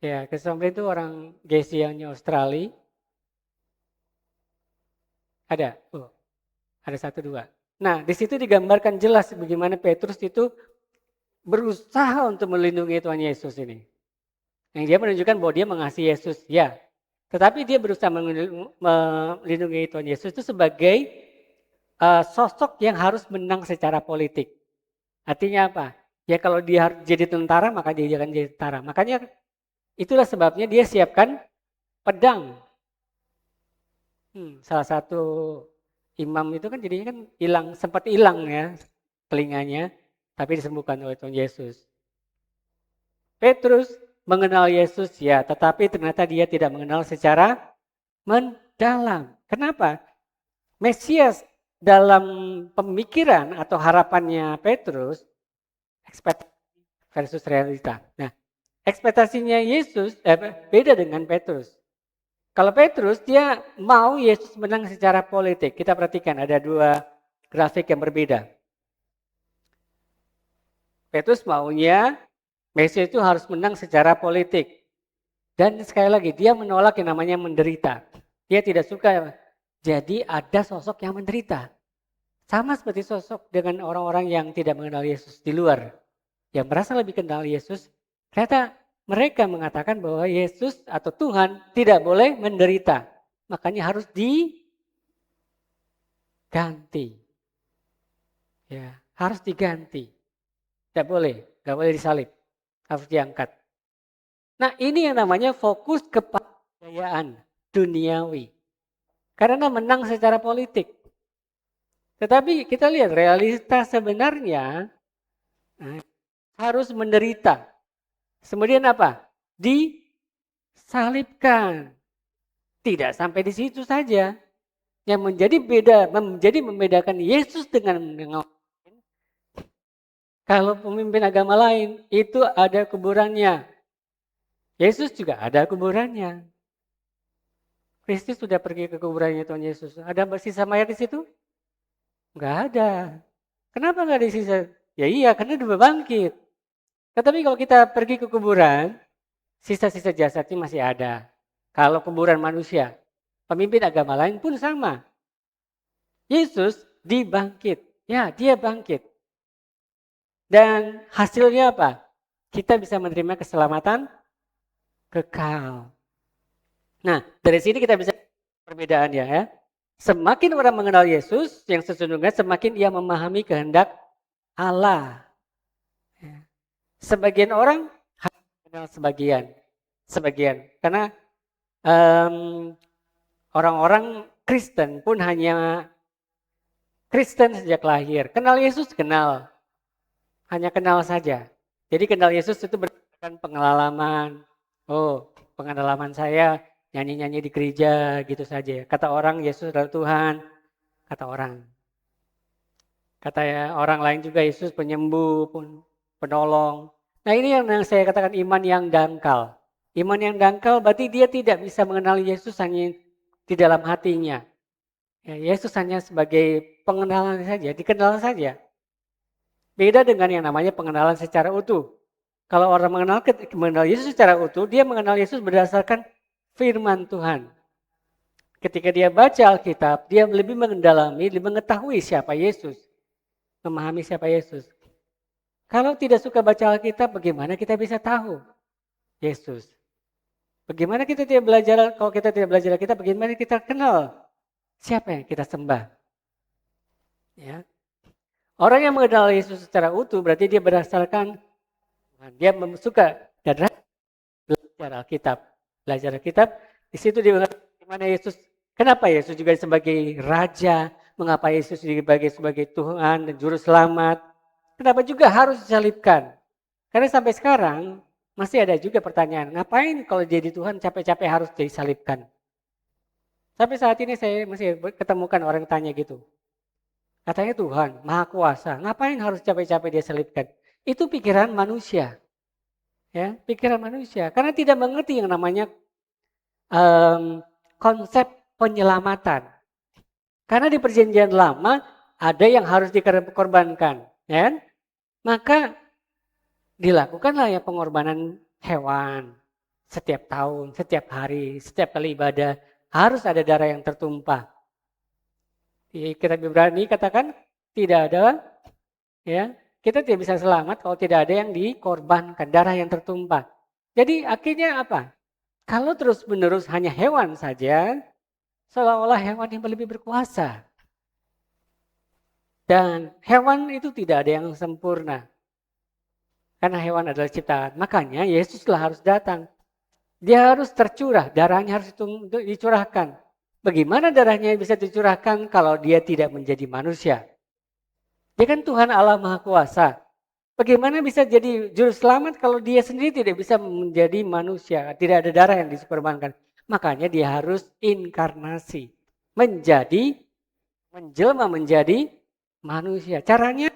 Ya, Chris Tomlin itu orang Gesiangnya Australia. Ada, ada 1-2. Nah, di situ digambarkan jelas bagaimana Petrus itu berusaha untuk melindungi Tuhan Yesus ini. Yang dia menunjukkan bahwa dia mengasihi Yesus, ya. Tetapi dia berusaha melindungi Tuhan Yesus itu sebagai sosok yang harus menang secara politik. Artinya apa? Ya kalau dia harus jadi tentara, maka dia akan jadi tentara. Makanya itulah sebabnya dia siapkan pedang. Salah satu imam itu kan jadinya kan sempat hilang ya telinganya, tapi disembuhkan oleh Tuhan Yesus. Petrus mengenal Yesus ya, tetapi ternyata dia tidak mengenal secara mendalam. Kenapa? Mesias dalam pemikiran atau harapannya Petrus, ekspektasi versus realita. Nah, ekspektasinya Yesus beda dengan Petrus. Kalau Petrus dia mau Yesus menang secara politik. Kita perhatikan ada 2 grafik yang berbeda. Petrus maunya Mesias itu harus menang secara politik. Dan sekali lagi dia menolak yang namanya menderita. Dia tidak suka jadi ada sosok yang menderita. Sama seperti sosok dengan orang-orang yang tidak mengenal Yesus di luar. Yang merasa lebih kenal Yesus, ternyata mereka mengatakan bahwa Yesus atau Tuhan tidak boleh menderita. Makanya harus diganti. Ya, harus diganti. Tidak boleh disalib. Harus diangkat. Nah, ini yang namanya fokus kepada kekayaan duniawi. Karena menang secara politik. Tetapi kita lihat realitas sebenarnya harus menderita. Kemudian apa? Disalibkan. Tidak sampai di situ saja. Yang menjadi membedakan Yesus dengan kalau pemimpin agama lain itu ada kuburannya. Yesus juga ada kuburannya. Kristus sudah pergi ke kuburannya Tuhan Yesus. Ada sisa mayat di situ? Enggak ada. Kenapa enggak ada sisa? Ya iya, karena dia bangkit. Tetapi kalau kita pergi ke kuburan, sisa-sisa jasadnya masih ada. Kalau kuburan manusia, pemimpin agama lain pun sama. Yesus dibangkit. Ya, dia bangkit. Dan hasilnya apa? Kita bisa menerima keselamatan kekal. Nah, dari sini kita bisa perbedaannya ya. Semakin orang mengenal Yesus, yang sesungguhnya semakin ia memahami kehendak Allah. Sebagian orang hanya mengenal sebagian. Karena orang-orang Kristen pun hanya Kristen sejak lahir. Kenal Yesus kenal, hanya kenal saja. Jadi kenal Yesus itu berdasarkan pengalaman. Oh, pengalaman saya nyanyi-nyanyi di gereja gitu saja. Kata orang Yesus adalah Tuhan, kata orang. Kata orang lain juga Yesus penyembuh, penolong. Nah ini yang saya katakan iman yang dangkal. Iman yang dangkal berarti dia tidak bisa mengenal Yesus hanya di dalam hatinya. Ya, Yesus hanya sebagai pengenalan saja, dikenal saja. Beda dengan yang namanya pengenalan secara utuh. Kalau orang mengenal Yesus secara utuh, dia mengenal Yesus berdasarkan firman Tuhan. Ketika dia baca Alkitab, dia lebih mendalami, lebih mengetahui siapa Yesus. Memahami siapa Yesus. Kalau tidak suka baca Alkitab, bagaimana kita bisa tahu Yesus? Bagaimana kita tidak belajar, kalau kita tidak belajar Alkitab, bagaimana kita kenal siapa yang kita sembah? Ya. Orang yang mengenal Yesus secara utuh berarti dia berdasarkan, dia suka dan belajar Alkitab. Belajar Alkitab, di situ dia mengerti bagaimana Yesus, kenapa Yesus juga sebagai Raja, mengapa Yesus sebagai Tuhan dan Juru Selamat, kenapa juga harus disalibkan. Karena sampai sekarang masih ada juga pertanyaan, ngapain kalau jadi Tuhan capek-capek harus disalibkan. Sampai saat ini saya masih ketemukan orang tanya gitu. Katanya Tuhan, Maha Kuasa, ngapain harus capek-capek dia salibkan? Itu pikiran manusia. Ya, pikiran manusia. Karena tidak mengerti yang namanya konsep penyelamatan. Karena di perjanjian lama ada yang harus dikorbankan. Ya? Maka dilakukanlah ya pengorbanan hewan. Setiap tahun, setiap hari, setiap kali ibadah harus ada darah yang tertumpah. Di kitab Ibrani katakan tidak ada, ya kita tidak bisa selamat kalau tidak ada yang dikorbankan, darah yang tertumpah. Jadi akhirnya apa? Kalau terus menerus hanya hewan saja, seolah-olah hewan yang lebih berkuasa. Dan hewan itu tidak ada yang sempurna. Karena hewan adalah ciptaan. Makanya Yesuslah harus datang. Dia harus tercurah, darahnya harus dicurahkan. Bagaimana darahnya bisa dicurahkan kalau dia tidak menjadi manusia? Dia kan Tuhan Allah Maha Kuasa. Bagaimana bisa jadi juru selamat kalau dia sendiri tidak bisa menjadi manusia? Tidak ada darah yang dikorbankan. Makanya dia harus inkarnasi. Menjelma menjadi manusia. Caranya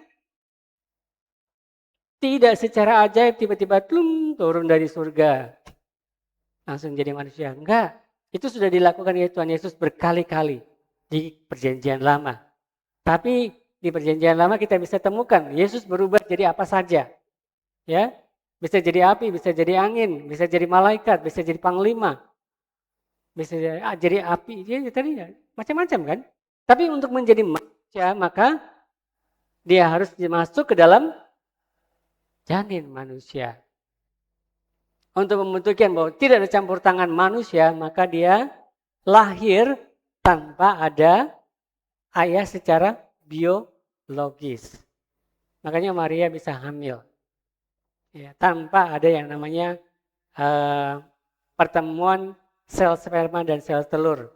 tidak secara ajaib tiba-tiba turun dari surga. Langsung jadi manusia. Enggak. Itu sudah dilakukan oleh Tuhan Yesus berkali-kali di perjanjian lama. Tapi di perjanjian lama kita bisa temukan Yesus berubah jadi apa saja. Ya, bisa jadi api, bisa jadi angin, bisa jadi malaikat, bisa jadi panglima. Bisa jadi api, dia tadi macam-macam kan. Tapi untuk menjadi manusia maka dia harus masuk ke dalam janin manusia. Untuk membuktikan bahwa tidak ada campur tangan manusia, maka dia lahir tanpa ada ayah secara biologis. Makanya Maria bisa hamil. Ya, tanpa ada yang namanya pertemuan sel sperma dan sel telur.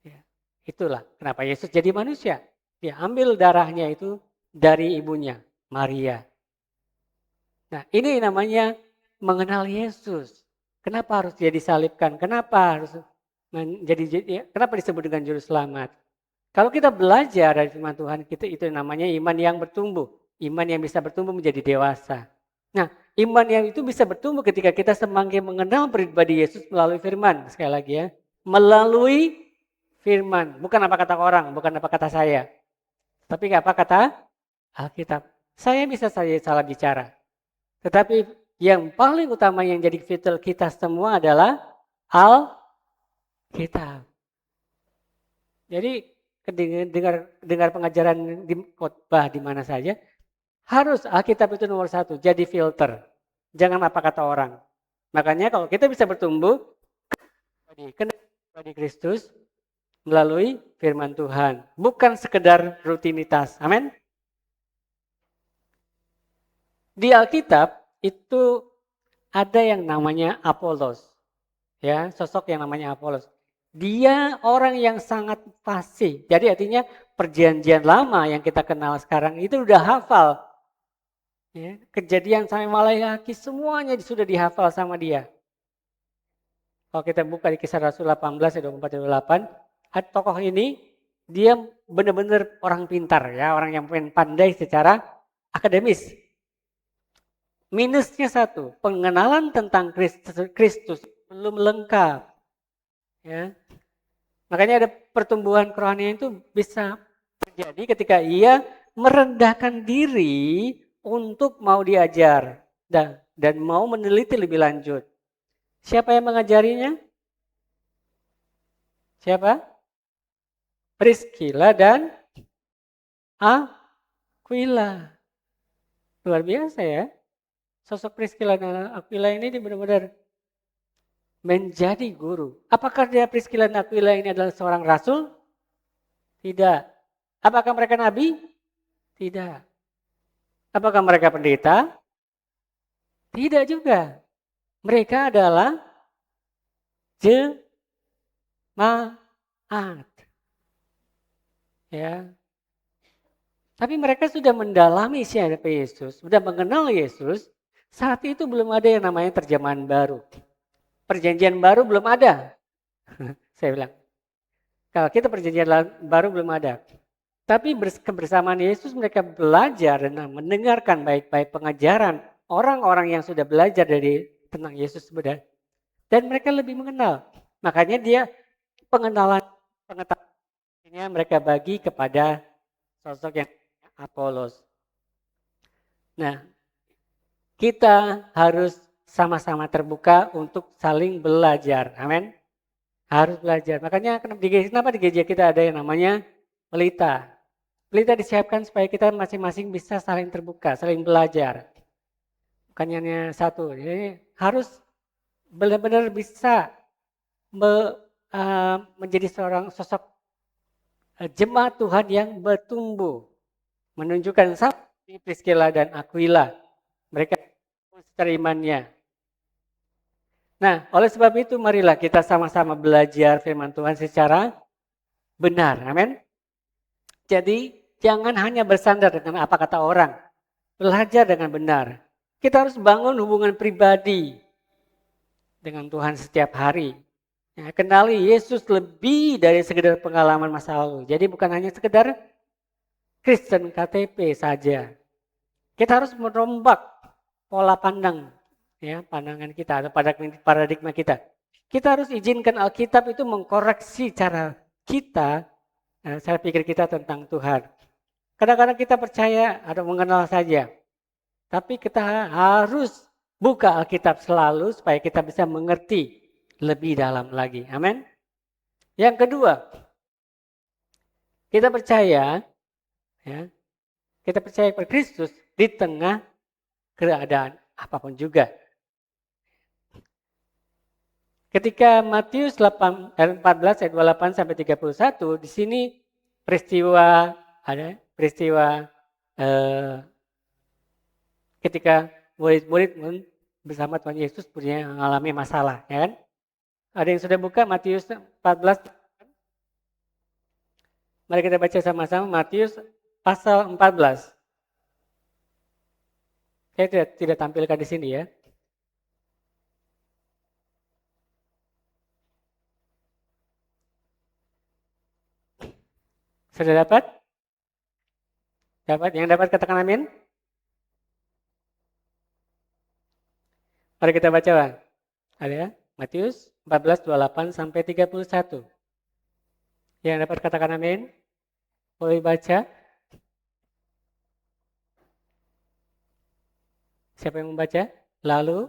Ya, itulah kenapa Yesus jadi manusia. Dia ambil darahnya itu dari ibunya, Maria. Nah, ini namanya mengenal Yesus. Kenapa harus dia disalibkan? Kenapa disebut dengan juru selamat? Kalau kita belajar dari firman Tuhan, itu namanya iman yang bertumbuh. Iman yang bisa bertumbuh menjadi dewasa. Nah, iman yang itu bisa bertumbuh ketika kita semakin mengenal pribadi Yesus melalui firman. Sekali lagi ya, melalui firman. Bukan apa kata orang, bukan apa kata saya. Tapi apa kata Alkitab. Saya bisa salah bicara. Tetapi yang paling utama yang jadi vital kita semua adalah Alkitab. Jadi dengar pengajaran di khotbah di mana saja, harus Alkitab itu nomor satu, jadi filter. Jangan apa kata orang. Makanya kalau kita bisa bertumbuh di Kristus melalui firman Tuhan, bukan sekedar rutinitas. Amin. Di Alkitab itu ada yang namanya Apolos. Ya, sosok yang namanya Apolos. Dia orang yang sangat fasih. Jadi artinya perjanjian lama yang kita kenal sekarang itu udah hafal. Ya, Kejadian sampai Malaiki semuanya sudah dihafal sama dia. Kalau kita buka di Kisah Rasul 18 ayat 24-28, tokoh ini dia benar-benar orang pintar ya, orang yang pandai secara akademis. Minusnya satu, pengenalan tentang Kristus belum lengkap. Ya. Makanya ada pertumbuhan kerohanian itu bisa terjadi ketika ia merendahkan diri untuk mau diajar dan mau meneliti lebih lanjut. Siapa yang mengajarinya? Siapa? Priscilla dan Aquila. Luar biasa ya. Sosok Priscilla dan Aquila ini benar-benar menjadi guru. Apakah dia Priscilla dan Aquila ini adalah seorang rasul? Tidak. Apakah mereka nabi? Tidak. Apakah mereka pendeta? Tidak juga. Mereka adalah jemaat. Ya. Tapi mereka sudah mendalami siapa Yesus, sudah mengenal Yesus. Saat itu belum ada yang namanya terjemahan baru. Perjanjian baru belum ada. Saya bilang. Kalau kita perjanjian baru belum ada. Tapi kebersamaan Yesus mereka belajar dan mendengarkan baik-baik pengajaran orang-orang yang sudah belajar dari tentang Yesus sebenarnya. Dan mereka lebih mengenal. Makanya dia pengetahuannya mereka bagi kepada sosok yang Apolos. Nah, kita harus sama-sama terbuka untuk saling belajar. Amin. Harus belajar. Makanya kenapa di gereja kita ada yang namanya pelita. Pelita disiapkan supaya kita masing-masing bisa saling terbuka, saling belajar. Bukan hanya satu. Jadi harus benar-benar bisa menjadi seorang sosok jemaat Tuhan yang bertumbuh. Menunjukkan seperti Priscilla dan Aquila. Mereka secara imannya. Nah, oleh sebab itu marilah kita sama-sama belajar firman Tuhan secara benar. Amin. Jadi jangan hanya bersandar dengan apa kata orang. Belajar dengan benar. Kita harus bangun hubungan pribadi dengan Tuhan setiap hari. Ya, kenali Yesus lebih dari sekedar pengalaman masa lalu. Jadi bukan hanya sekedar Kristen KTP saja. Kita harus merombak pola pandang, ya, pandangan kita atau paradigma kita. Kita harus izinkan Alkitab itu mengkoreksi cara pikir kita tentang Tuhan. Kadang-kadang kita percaya atau mengenal saja. Tapi kita harus buka Alkitab selalu supaya kita bisa mengerti lebih dalam lagi. Amin. Yang kedua, kita percaya kepada Kristus di tengah keadaan apapun juga. Ketika Matius 14 ayat 28 sampai 31, di sini peristiwa ketika murid-murid bersama Tuhan Yesus punya mengalami masalah, ya kan? Ada yang sudah buka Matius 14? Mari kita baca sama-sama Matius pasal 14. Saya tidak tampilkan di sini ya. Sudah dapat? Dapat? Yang dapat katakan amin. Mari kita baca, Bang. Ada ya? Matius 14, 28 sampai 31. Yang dapat katakan amin. Boleh baca? Siapa yang membaca? Lalu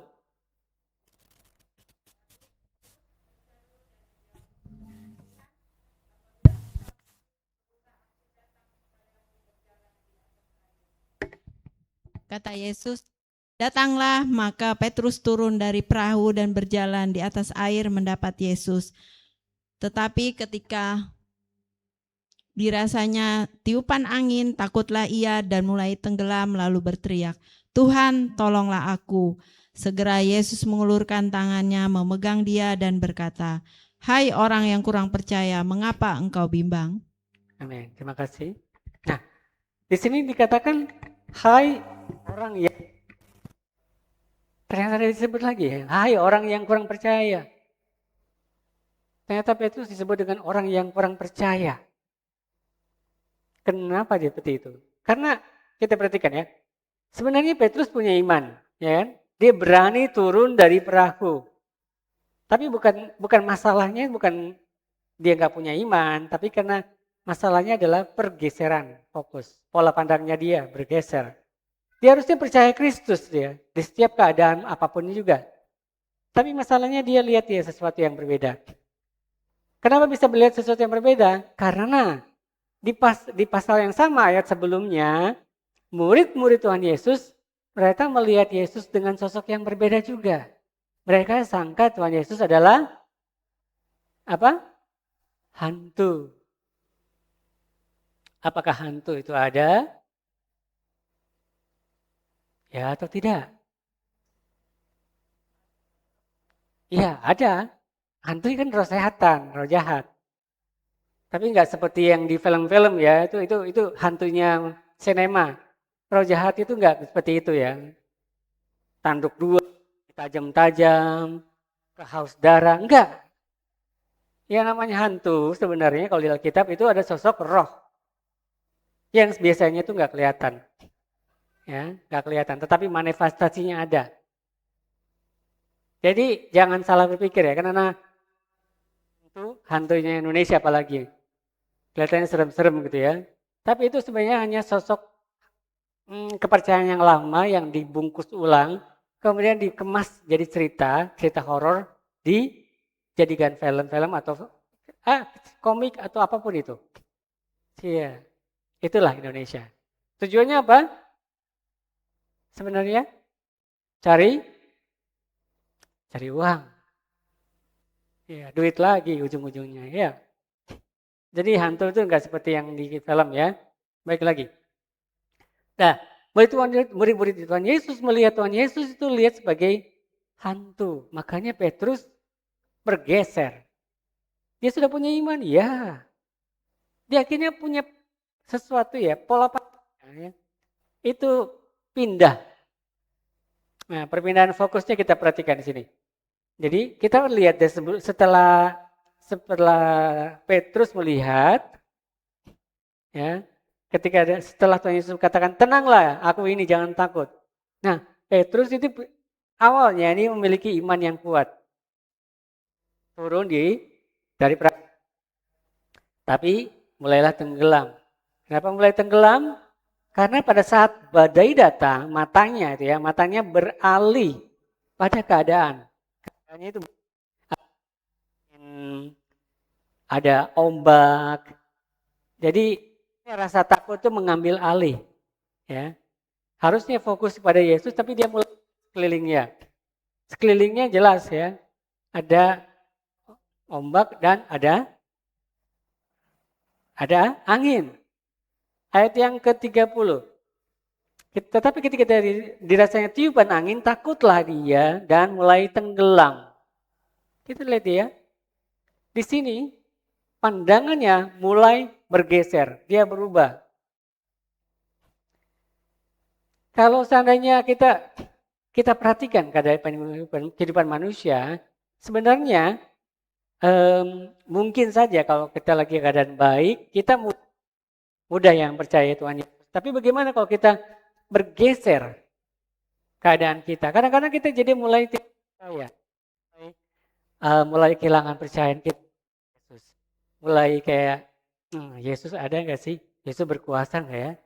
kata Yesus, datanglah, maka Petrus turun dari perahu dan berjalan di atas air mendapat Yesus. Tetapi ketika dirasanya tiupan angin, takutlah ia dan mulai tenggelam lalu berteriak, Tuhan, tolonglah aku. Segera Yesus mengulurkan tangannya, memegang dia dan berkata, hai orang yang kurang percaya, mengapa engkau bimbang? amin. Terima kasih. Nah, di sini dikatakan, hai orang yang ternyata disebut lagi ya, hai orang yang kurang percaya. Ternyata Petrus disebut dengan orang yang kurang percaya. Kenapa dia seperti itu? Karena kita perhatikan ya, sebenarnya Petrus punya iman, ya kan? Dia berani turun dari perahu. Tapi bukan masalahnya, bukan dia nggak punya iman, tapi karena masalahnya adalah pergeseran fokus. Pola pandangnya dia bergeser. Dia harusnya percaya Kristus dia di setiap keadaan apapun juga. Tapi masalahnya dia lihat sesuatu yang berbeda. Kenapa bisa melihat sesuatu yang berbeda? Karena di pasal yang sama ayat sebelumnya, murid-murid Tuhan Yesus mereka melihat Yesus dengan sosok yang berbeda juga. Mereka sangka Tuhan Yesus adalah apa? Hantu. Apakah hantu itu ada? Ya atau tidak? Iya, ada. Hantu kan roh sehatan, roh jahat. Tapi nggak seperti yang di film-film ya, itu hantunya sinema. Roh jahat itu nggak seperti itu ya. Tanduk dua, tajam-tajam, haus darah, enggak. Yang namanya hantu sebenarnya kalau di Alkitab itu ada sosok roh. Yang biasanya itu nggak kelihatan. Ya, nggak kelihatan, tetapi manifestasinya ada. Jadi jangan salah berpikir ya, karena itu hantunya Indonesia apalagi. Kelihatannya serem-serem gitu ya. Tapi itu sebenarnya hanya sosok kepercayaan yang lama yang dibungkus ulang, kemudian dikemas jadi cerita horor, dijadikan film-film atau komik atau apapun itu. Iya, itulah Indonesia. Tujuannya apa? Sebenarnya cari uang. Ya, duit lagi ujung-ujungnya. Ya. Jadi hantu itu enggak seperti yang di film ya. Baik lagi. Nah, murid-murid Tuhan Yesus melihat Tuhan Yesus itu lihat sebagai hantu. Makanya Petrus bergeser. Dia sudah punya iman, ya. Dia akhirnya punya sesuatu ya, pola pikir. Itu pindah. Nah, perpindahan fokusnya kita perhatikan di sini. Jadi kita lihat setelah Petrus melihat, ya, setelah Tuhan Yesus katakan tenanglah, aku ini jangan takut. Nah, Petrus itu awalnya ini memiliki iman yang kuat, turun dari perahu, tapi mulailah tenggelam. Kenapa mulai tenggelam? Karena pada saat badai datang, matanya beralih pada keadaan. Keadaannya itu ada ombak. Jadi rasa takut itu mengambil alih. Ya. Harusnya fokus pada Yesus, tapi dia mulai sekelilingnya. Sekelilingnya jelas ya. Ada ombak dan ada angin. Ayat yang ke-30. Tetapi ketika dirasanya tiupan angin, takutlah dia dan mulai tenggelam. Kita lihat ya. Di sini pandangannya mulai bergeser, dia berubah. Kalau seandainya kita perhatikan kehidupan manusia, sebenarnya mungkin saja kalau kita lagi keadaan baik, kita mudah yang percaya Tuhan Yesus. Tapi bagaimana kalau kita bergeser keadaan kita? Kadang-kadang kita jadi mulai tidak percaya, mulai kehilangan percayaan kita. Mulai kayak, Yesus ada nggak sih? Yesus berkuasa nggak ya?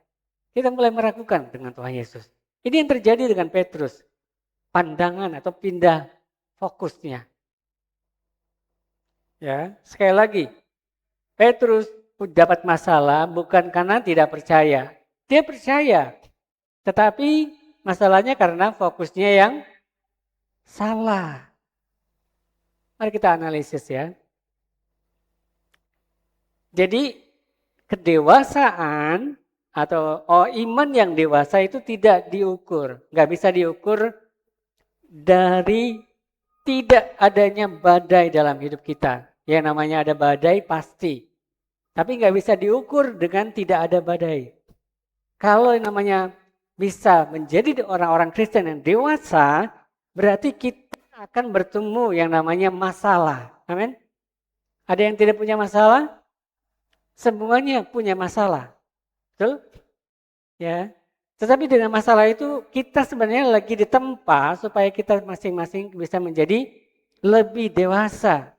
Kita mulai meragukan dengan Tuhan Yesus. Ini yang terjadi dengan Petrus. Pandangan atau pindah fokusnya. Ya, sekali lagi, Petrus dapat masalah bukan karena tidak percaya. Dia percaya, tetapi masalahnya karena fokusnya yang salah. Mari kita analisis ya. Jadi kedewasaan atau iman yang dewasa itu tidak diukur. Nggak bisa diukur dari tidak adanya badai dalam hidup kita. Yang namanya ada badai pasti. Tapi nggak bisa diukur dengan tidak ada badai. Kalau yang namanya bisa menjadi orang-orang Kristen yang dewasa, berarti kita akan bertemu yang namanya masalah. Amin. Ada yang tidak punya masalah? Semuanya punya masalah. Betul? Ya. Tetapi dengan masalah itu kita sebenarnya lagi ditempa supaya kita masing-masing bisa menjadi lebih dewasa.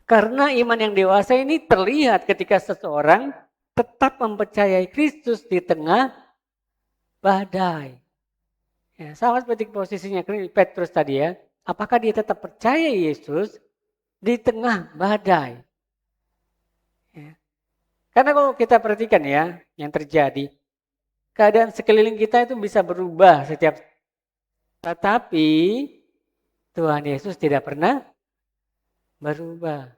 Karena iman yang dewasa ini terlihat ketika seseorang tetap mempercayai Kristus di tengah badai. Ya, sama seperti posisinya Petrus tadi ya. Apakah dia tetap percaya Yesus di tengah badai. Ya. Karena kalau kita perhatikan ya, yang terjadi, keadaan sekeliling kita itu bisa berubah setiap, tetapi Tuhan Yesus tidak pernah berubah.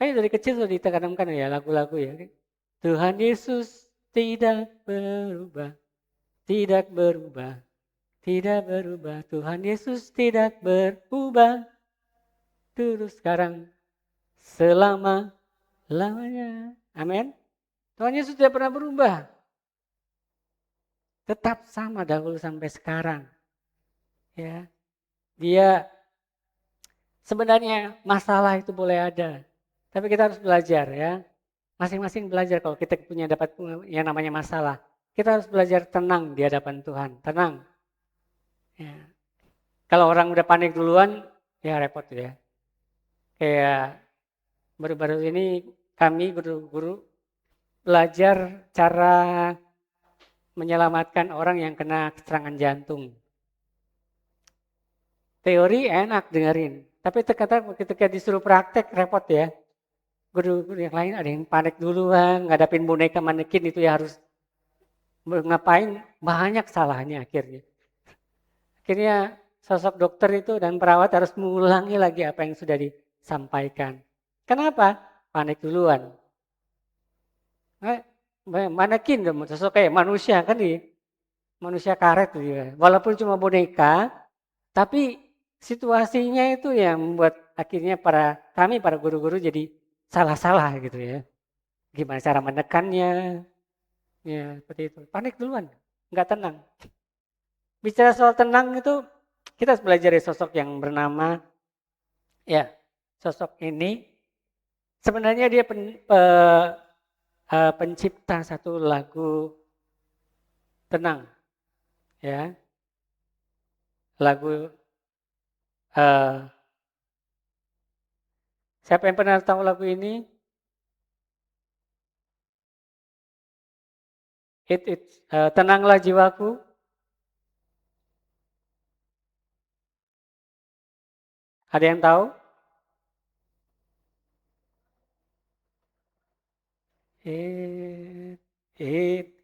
Kayak dari kecil sudah ditanamkan ya lagu-lagu ya. Tuhan Yesus tidak berubah, tidak berubah, tidak berubah. Tuhan Yesus tidak berubah. Terus sekarang selama-lamanya. Amin. Tuhan Yesus tidak pernah berubah. Tetap sama dahulu sampai sekarang. Ya. Dia sebenarnya masalah itu boleh ada. Tapi kita harus belajar ya. Masing-masing belajar kalau kita punya dapat yang namanya masalah. Kita harus belajar tenang di hadapan Tuhan. Tenang. Ya. Kalau orang udah panik duluan, ya repot ya. Kayak baru-baru ini kami guru-guru belajar cara menyelamatkan orang yang kena serangan jantung. Teori enak dengerin, tapi ternyata ketika disuruh praktek repot ya. Guru-guru yang lain ada yang panik duluan, ngadapin boneka manekin itu ya harus ngapain, banyak salahnya akhirnya. Akhirnya sosok dokter itu dan perawat harus mengulangi lagi apa yang sudah disampaikan. Kenapa? Panik duluan. Manekin sosok kayak manusia kan manusia karet juga. Walaupun cuma boneka, tapi situasinya itu yang membuat akhirnya kami para guru-guru jadi salah-salah gitu ya. Gimana cara menekannya? Ya seperti itu. Panik duluan, nggak tenang. Bicara soal tenang itu kita harus belajar dari sosok yang bernama sosok ini. Sebenarnya dia pencipta satu lagu tenang, ya. Lagu siapa yang pernah tahu lagu ini? Tenanglah jiwaku. Ada yang tahu?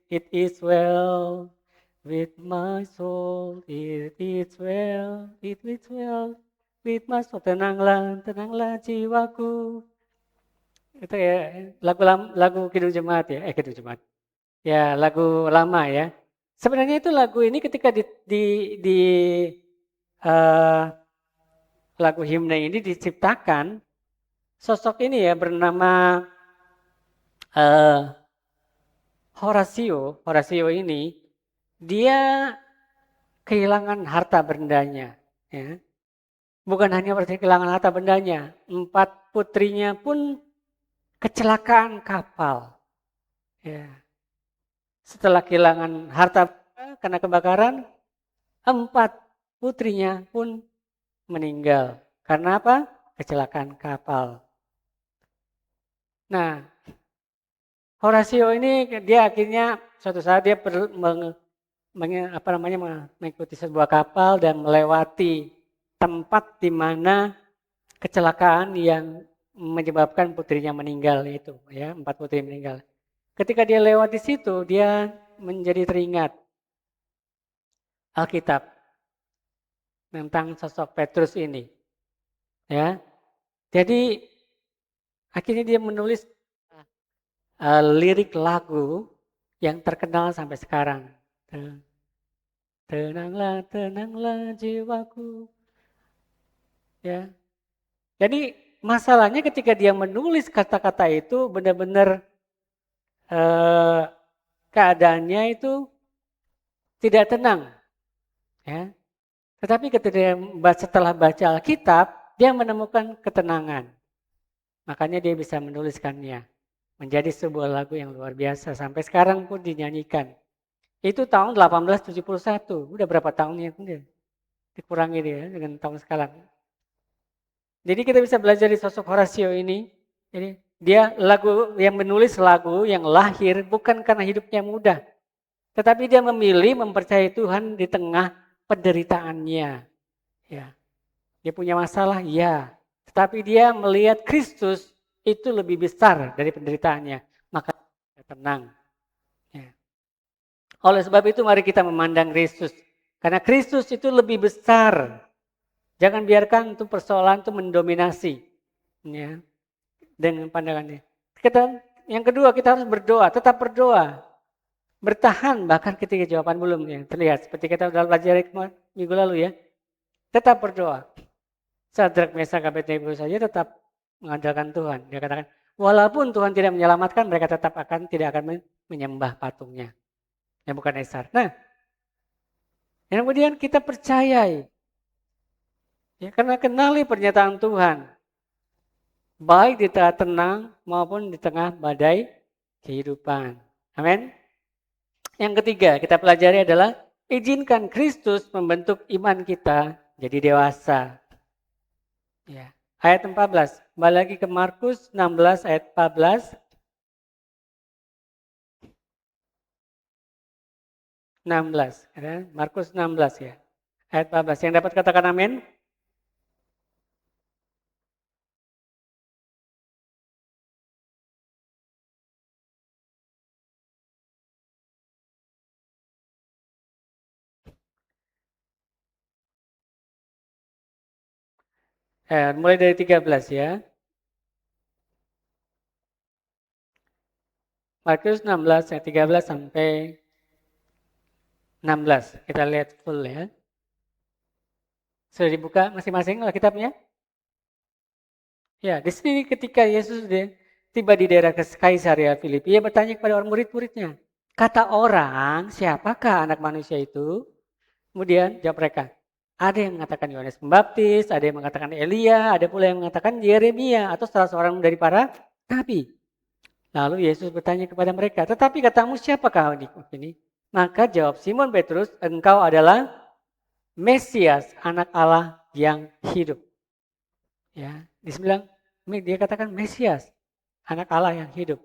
It is well with my soul. It is well with my soul. Tenanglah jiwaku. Itu ya lagu Kidung Jemaat ya, Kidung Jemaat. Ya lagu lama ya. Sebenarnya itu lagu ini ketika lagu himne ini diciptakan, sosok ini ya bernama Horatio ini dia kehilangan harta bendanya, ya. Bukan hanya berarti kehilangan harta bendanya, 4 putrinya pun kecelakaan kapal. Ya. Setelah kehilangan harta karena kebakaran, 4 putrinya pun meninggal. Karena apa? Kecelakaan kapal. Nah, Horatio ini dia akhirnya suatu saat dia mengikuti sebuah kapal dan melewati tempat di mana kecelakaan yang menyebabkan putrinya meninggal itu, ya, 4 putri meninggal. Ketika dia lewat di situ, dia menjadi teringat Alkitab tentang sosok Petrus ini, ya. Jadi akhirnya dia menulis lirik lagu yang terkenal sampai sekarang. Tenanglah, tenanglah jiwaku. Ya. Jadi masalahnya ketika dia menulis kata-kata itu benar-benar keadaannya itu tidak tenang. Ya. Tetapi ketika setelah baca Alkitab, dia menemukan ketenangan. Makanya dia bisa menuliskannya. Menjadi sebuah lagu yang luar biasa. Sampai sekarang pun dinyanyikan. Itu tahun 1871. Udah berapa tahunnya? Dikurangi dia dengan tahun sekarang. Jadi kita bisa belajar dari sosok Horatio ini. Jadi dia yang menulis lagu yang lahir bukan karena hidupnya mudah. Tetapi dia memilih mempercayai Tuhan di tengah penderitaannya. Ya. Dia punya masalah, ya. tapi dia melihat Kristus itu lebih besar dari penderitaannya, maka dia tenang. Ya. Oleh sebab itu mari kita memandang Kristus, karena Kristus itu lebih besar. Jangan biarkan itu persoalan itu mendominasi, ya, dengan pandangannya. Yang kedua, kita harus berdoa, tetap berdoa. Bertahan bahkan ketika jawaban belum yang terlihat. Seperti kita sudah pelajari minggu lalu ya. Tetap berdoa. Sadrak, Mesak, Abednego saja tetap mengandalkan Tuhan. Dia katakan, walaupun Tuhan tidak menyelamatkan, mereka tetap tidak akan menyembah patungnya. Yang bukan Esar. Nah, yang kemudian kita percayai. Ya, karena kenali pernyataan Tuhan. Baik di tengah tenang maupun di tengah badai kehidupan. Amin. Yang ketiga kita pelajari adalah izinkan Kristus membentuk iman kita jadi dewasa. Ya. Ayat 14. Kembali lagi ke Markus 16 ayat 14. 16. Markus 16 ya. Ayat 14. Yang dapat katakan amin? Mulai dari 13 ya. Markus 16 ayat 13 sampai 16. Kita lihat full ya. Sudah dibuka masing-masing Alkitabnya? Ya, di sini ketika Yesus tiba di daerah Kaisaria Filipi, ia bertanya kepada orang murid-muridnya. Kata orang, siapakah anak manusia itu? Kemudian jawab mereka. Ada yang mengatakan Yohanes Pembaptis, ada yang mengatakan Elia, ada pula yang mengatakan Yeremia atau salah seorang dari para nabi. Lalu Yesus bertanya kepada mereka, tetapi katamu siapakah ini? Maka jawab Simon Petrus, engkau adalah Mesias, anak Allah yang hidup. Ya, dia katakan Mesias, anak Allah yang hidup.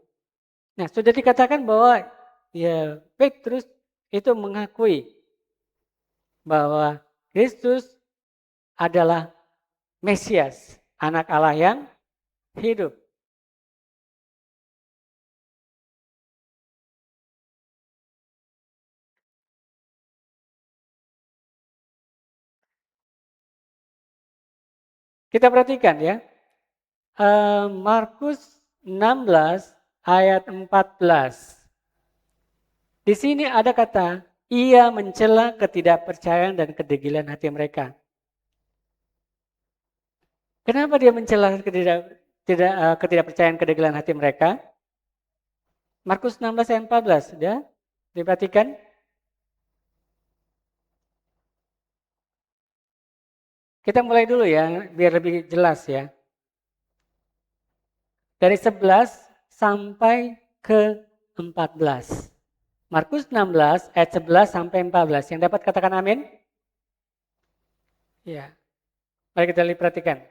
Nah, sudah dikatakan bahwa ya Petrus itu mengakui bahwa Kristus adalah Mesias, anak Allah yang hidup. Kita perhatikan ya, Markus 16 ayat 14. Di sini ada kata, ia mencela ketidakpercayaan dan kedegilan hati mereka. Kenapa dia mencela ketidakpercayaan kedegilan hati mereka? Markus 16 ayat 14, sudah diperhatikan? Kita mulai dulu ya, biar lebih jelas ya. Dari 11 sampai ke 14. Markus 16 ayat 11 sampai 14. Yang dapat katakan amin? Ya. Mari kita perhatikan.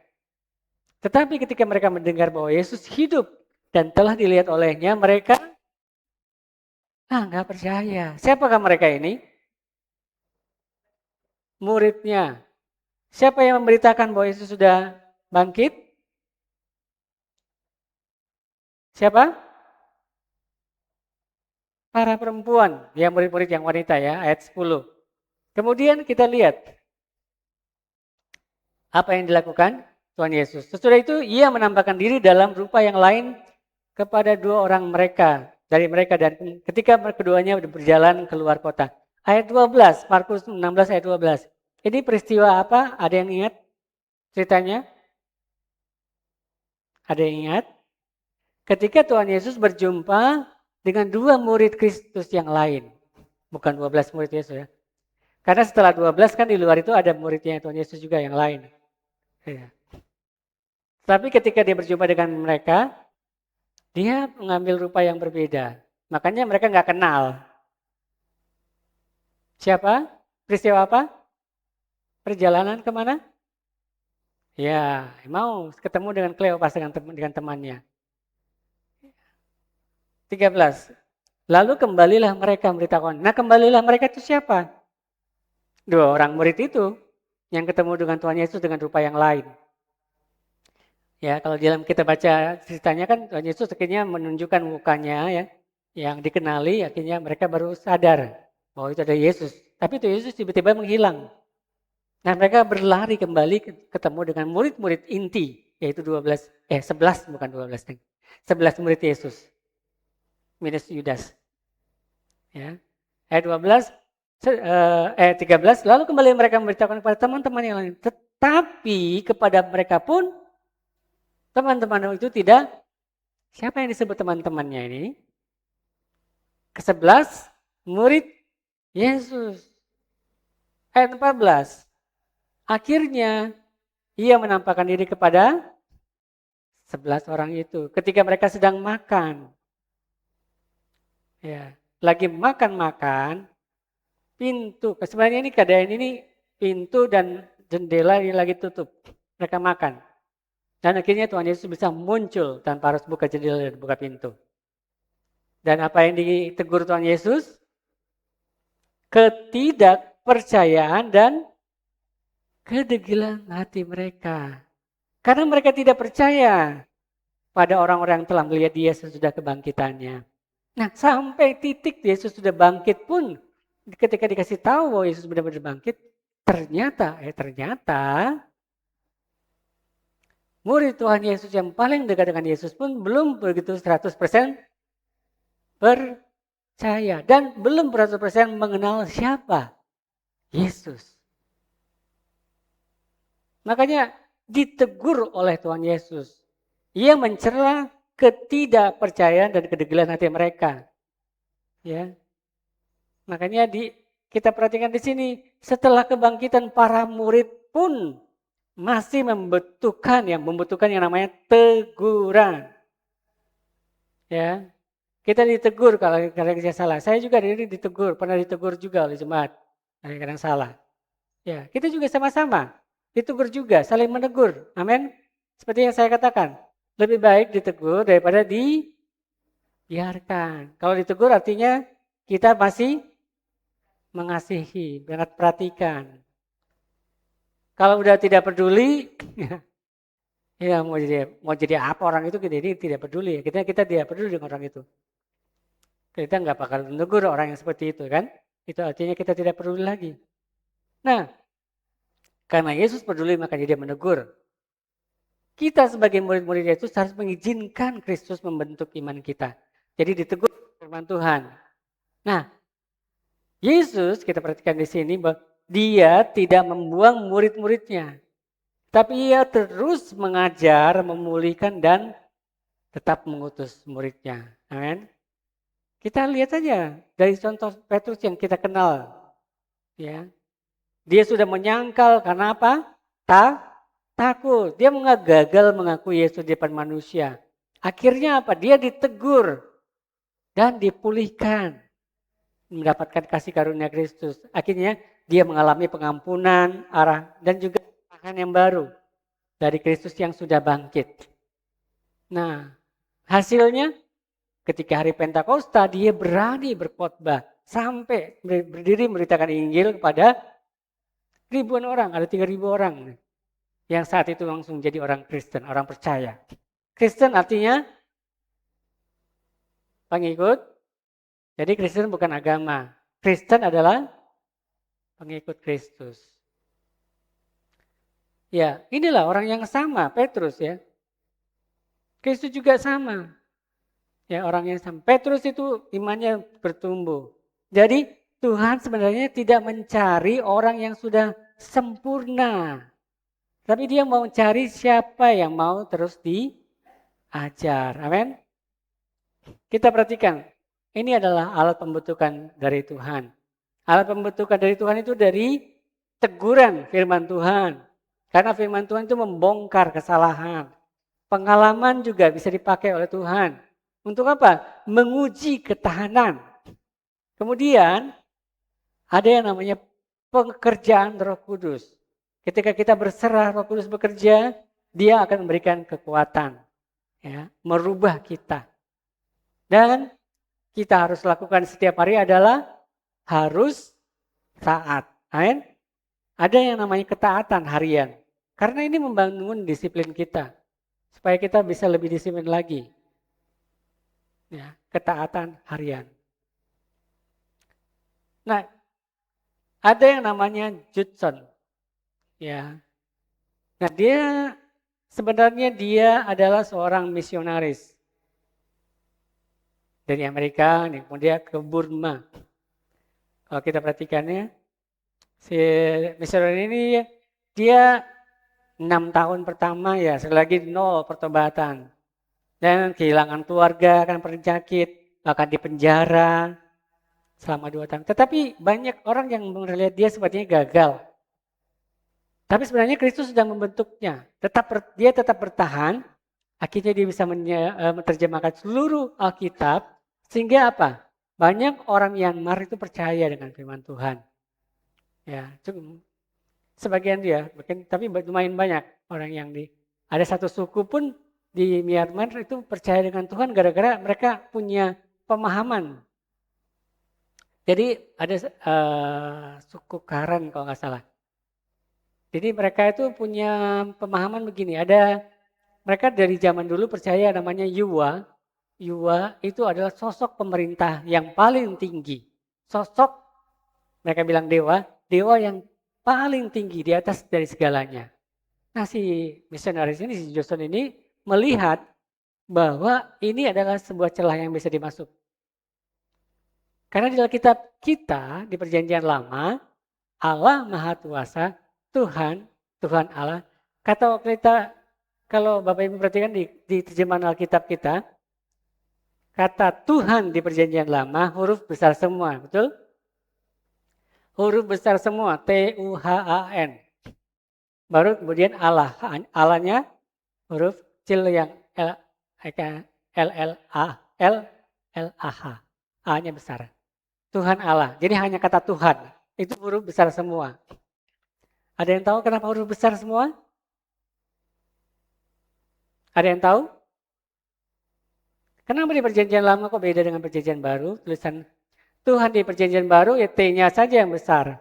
Tetapi ketika mereka mendengar bahwa Yesus hidup dan telah dilihat olehnya, mereka nggak percaya. Siapakah mereka ini? Muridnya. Siapa yang memberitakan bahwa Yesus sudah bangkit? Siapa? Para perempuan, ya murid-murid yang wanita ya, ayat 10. Kemudian kita lihat apa yang dilakukan Tuhan Yesus. Sesudah itu ia menampakkan diri dalam rupa yang lain kepada dua orang dari mereka dan ketika keduanya berjalan keluar kota. Ayat 12, Markus 16 ayat 12. Ini peristiwa apa? Ada yang ingat ceritanya? Ada yang ingat? Ketika Tuhan Yesus berjumpa dengan dua murid Kristus yang lain. Bukan 12 murid Yesus ya. Karena setelah 12 kan di luar itu ada muridnya Tuhan Yesus juga yang lain. Ya. Tapi ketika dia berjumpa dengan mereka, dia mengambil rupa yang berbeda. Makanya mereka nggak kenal. Siapa? Peristiwa apa? Perjalanan kemana? Ya, mau ketemu dengan Kleopas dengan temannya. 13. Lalu kembalilah mereka memberitakan. Nah, kembalilah mereka itu siapa? Dua orang murid itu yang ketemu dengan Tuhan Yesus dengan rupa yang lain. Ya, kalau di dalam kita baca ceritanya kan Tuhan Yesus akhirnya menunjukkan mukanya ya, yang dikenali, akhirnya mereka baru sadar bahwa itu ada Yesus. Tapi itu Yesus tiba-tiba menghilang. Nah, mereka berlari kembali ketemu dengan murid-murid inti, yaitu 11 bukan 12. 11 murid Yesus. Minus Yudas. Ya. Ayat 12 ayat 13, lalu kembali mereka memberitakan kepada teman-teman yang lain. Tetapi kepada mereka pun teman-teman itu tidak, siapa yang disebut teman-temannya ini? Ke-11 murid Yesus. Ayat 14. Akhirnya ia menampakkan diri kepada 11 orang itu ketika mereka sedang makan. Ya, lagi makan-makan, pintu, sebenarnya ini keadaan ini pintu dan jendela ini lagi tutup. Mereka makan. Dan akhirnya Tuhan Yesus bisa muncul tanpa harus buka jendela dan buka pintu. Dan apa yang ditegur Tuhan Yesus? Ketidakpercayaan dan kedegilan hati mereka. Karena mereka tidak percaya pada orang-orang yang telah melihat dia sesudah kebangkitannya. Nah, sampai titik Yesus sudah bangkit pun, ketika dikasih tahu bahwa Yesus benar-benar bangkit, ternyata murid Tuhan Yesus yang paling dekat dengan Yesus pun belum begitu 100% percaya dan belum 100% mengenal siapa Yesus. Makanya ditegur oleh Tuhan Yesus. Ia mencela ketidakpercayaan dan kedegilan hati mereka. Ya. Makanya kita perhatikan di sini, setelah kebangkitan para murid pun masih membutuhkan yang namanya teguran. Ya. Kita ditegur kalau kita salah. Saya juga ditegur, pernah ditegur juga oleh jemaat. Kadang-kadang salah. Ya, kita juga sama-sama ditegur juga, saling menegur. Amin. Seperti yang saya katakan, lebih baik ditegur daripada dibiarkan. Kalau ditegur artinya kita masih mengasihi, sangat perhatikan. Kalau udah tidak peduli, ya mau jadi apa orang itu, kita ini tidak peduli. Kita tidak peduli dengan orang itu. Kita nggak bakal menegur orang yang seperti itu kan? Itu artinya kita tidak peduli lagi. Nah, karena Yesus peduli makanya dia menegur. Kita sebagai murid-murid Yesus harus mengizinkan Kristus membentuk iman kita. Jadi ditegur firman Tuhan. Nah, Yesus kita perhatikan di sini bahwa dia tidak membuang murid-muridnya. Tapi ia terus mengajar, memulihkan dan tetap mengutus muridnya. Amin. Kita lihat saja dari contoh Petrus yang kita kenal. Ya. Dia sudah menyangkal karena apa? Takut. Dia gagal mengakui Yesus di depan manusia. Akhirnya apa? Dia ditegur dan dipulihkan. Mendapatkan kasih karunia Kristus. Akhirnya dia mengalami pengampunan, arah dan juga arahan yang baru dari Kristus yang sudah bangkit. Nah, hasilnya ketika hari Pentakosta dia berani berkhotbah sampai berdiri memberitakan Injil kepada ribuan orang, ada 3.000 orang yang saat itu langsung jadi orang Kristen, orang percaya. Kristen artinya pengikut. Jadi Kristen bukan agama. Kristen adalah pengikut Kristus. Ya, inilah orang yang sama, Petrus ya. Kristus juga sama. Ya, orang yang sama. Petrus itu imannya bertumbuh. Jadi Tuhan sebenarnya tidak mencari orang yang sudah sempurna. Tapi dia mau cari siapa yang mau terus diajar. Amin. Kita perhatikan. Ini adalah alat pembentukan dari Tuhan. Alat pembentukan dari Tuhan itu dari teguran firman Tuhan. Karena firman Tuhan itu membongkar kesalahan. Pengalaman juga bisa dipakai oleh Tuhan. Untuk apa? Menguji ketahanan. Kemudian ada yang namanya pekerjaan Roh Kudus. Ketika kita berserah Roh Kudus bekerja, dia akan memberikan kekuatan. Ya, merubah kita. Dan kita harus lakukan setiap hari adalah harus taat. Amin. Ada yang namanya ketaatan harian. Karena ini membangun disiplin kita. supaya kita bisa lebih disiplin lagi. Ya, ketaatan harian. Nah, ada yang namanya Judson. Ya. Nah, sebenarnya dia adalah seorang misionaris dari Amerika, nih, kemudian ke Burma. Kalau kita perhatikannya, si misionaris ini dia 6 tahun pertama ya, selagi nol pertobatan. Dan kehilangan keluarga, akan penyakit, bahkan di penjara selama 2 tahun. Tetapi banyak orang yang melihat dia sepertinya gagal. Tapi sebenarnya Kristus sedang membentuknya. Dia tetap bertahan, akhirnya dia bisa menerjemahkan seluruh Alkitab. Sehingga apa? Banyak orang Myanmar itu percaya dengan firman Tuhan. Ya, sebagian dia, tapi lumayan banyak orang yang ada satu suku pun di Myanmar itu percaya dengan Tuhan gara-gara mereka punya pemahaman. Jadi ada suku Karen kalau nggak salah. Jadi mereka itu punya pemahaman begini, mereka dari zaman dulu percaya namanya Yuwa. Yuwa itu adalah sosok pemerintah yang paling tinggi. Sosok, mereka bilang dewa yang paling tinggi di atas dari segalanya. Nah si misionaris ini, si Johnson ini melihat bahwa ini adalah sebuah celah yang bisa dimasuk. Karena di Alkitab kita, di perjanjian lama, Allah Maha Kuasa, Tuhan Allah. Kata kita, kalau Bapak Ibu perhatikan di terjemahan Alkitab kita, kata Tuhan di perjanjian lama huruf besar semua, betul? Huruf besar semua, Tuhan. Baru kemudian Allah, Allahnya huruf kecil yang L-L-A-H, A-nya besar. Tuhan Allah, jadi hanya kata Tuhan, itu huruf besar semua. Ada yang tahu kenapa huruf besar semua? Ada yang tahu? Kenapa di perjanjian lama kok beda dengan perjanjian baru? Tulisan Tuhan di perjanjian baru ya T-nya saja yang besar.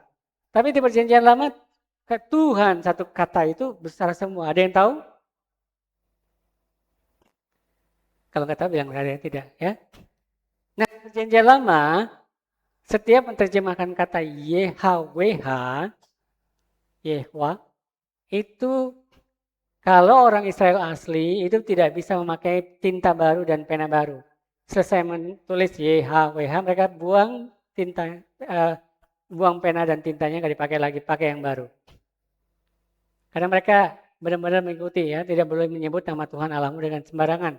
Tapi di perjanjian lama Tuhan satu kata itu besar semua. Ada yang tahu? Kalau nggak tahu bilang ada yang tidak ya. Nah perjanjian lama setiap menerjemahkan kata YHWH Yehwa itu kalau orang Israel asli itu tidak bisa memakai tinta baru dan pena baru. Selesai menulis YHWH mereka buang pena dan tintanya nggak dipakai lagi, pakai yang baru. Karena mereka benar-benar mengikuti ya, tidak boleh menyebut nama Tuhan Allahmu dengan sembarangan.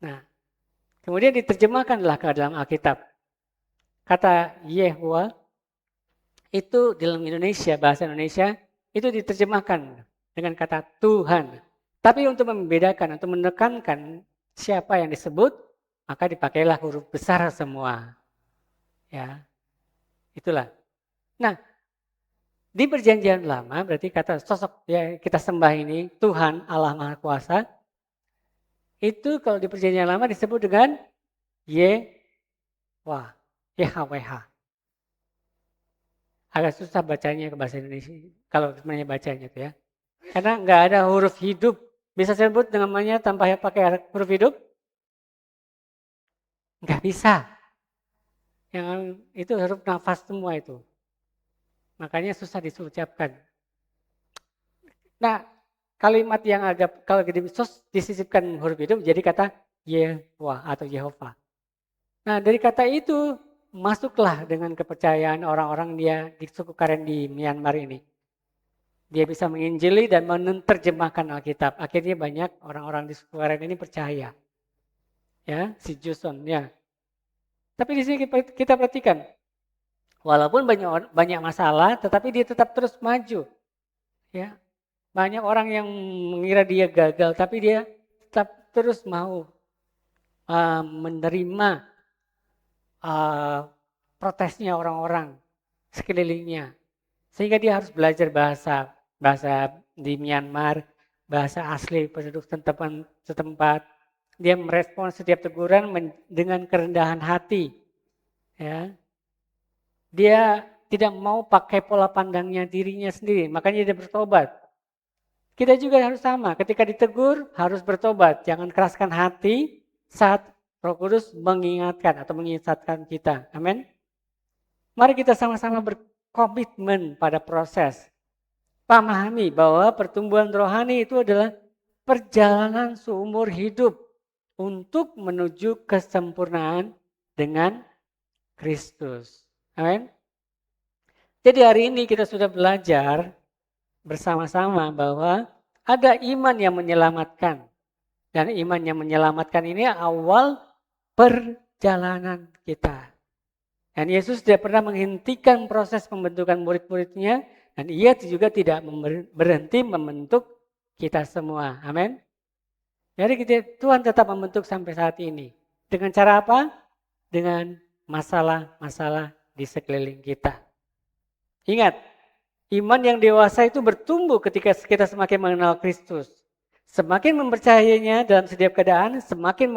Nah, kemudian diterjemahkanlah ke dalam Alkitab. Kata Yehwa itu dalam Indonesia, bahasa Indonesia, itu diterjemahkan dengan kata Tuhan. Tapi untuk membedakan, untuk menekankan siapa yang disebut, maka dipakailah huruf besar semua. Ya, itulah. Nah, di perjanjian lama berarti kata sosok yang kita sembah ini, Tuhan Allah Maha Kuasa, itu kalau di perjanjian lama disebut dengan YHWH. Agak susah bacanya ke bahasa Indonesia, kalau sebenarnya bacanya itu ya. Karena nggak ada huruf hidup. Bisa sebut namanya tanpa pakai huruf hidup? Nggak bisa. Yang itu huruf nafas semua itu. Makanya susah disucapkan. Nah, kalimat yang ada kalau disisipkan huruf hidup jadi kata Yehwa atau Yehova. Nah, dari kata itu masuklah dengan kepercayaan orang-orang dia di suku Karen di Myanmar ini. Dia bisa menginjili dan menerjemahkan Alkitab. Akhirnya banyak orang-orang di suku Karen ini percaya. Ya, si Johnson ya. Tapi di sini kita perhatikan, walaupun banyak masalah, tetapi dia tetap terus maju. Ya, banyak orang yang mengira dia gagal, tapi dia tetap terus mau menerima protesnya orang-orang sekelilingnya. Sehingga dia harus belajar bahasa di Myanmar, bahasa asli penduduk setempat. Dia merespon setiap teguran dengan kerendahan hati. Ya. Dia tidak mau pakai pola pandangnya dirinya sendiri, makanya dia bertobat. Kita juga harus sama, ketika ditegur harus bertobat, jangan keraskan hati saat Roh Kudus mengingatkan atau mengingatkan kita. Amin. Mari kita sama-sama berkomitmen pada proses. Pahami bahwa pertumbuhan rohani itu adalah perjalanan seumur hidup untuk menuju kesempurnaan dengan Kristus. Amin. Jadi hari ini kita sudah belajar bersama-sama bahwa ada iman yang menyelamatkan. Dan iman yang menyelamatkan ini awal perjalanan kita. Dan Yesus tidak pernah menghentikan proses pembentukan murid-muridnya. Dan ia juga tidak berhenti membentuk kita semua. Amin. Jadi Tuhan tetap membentuk sampai saat ini. Dengan cara apa? Dengan masalah-masalah di sekeliling kita. Ingat, iman yang dewasa itu bertumbuh ketika kita semakin mengenal Kristus. Semakin mempercayainya dalam setiap keadaan, semakin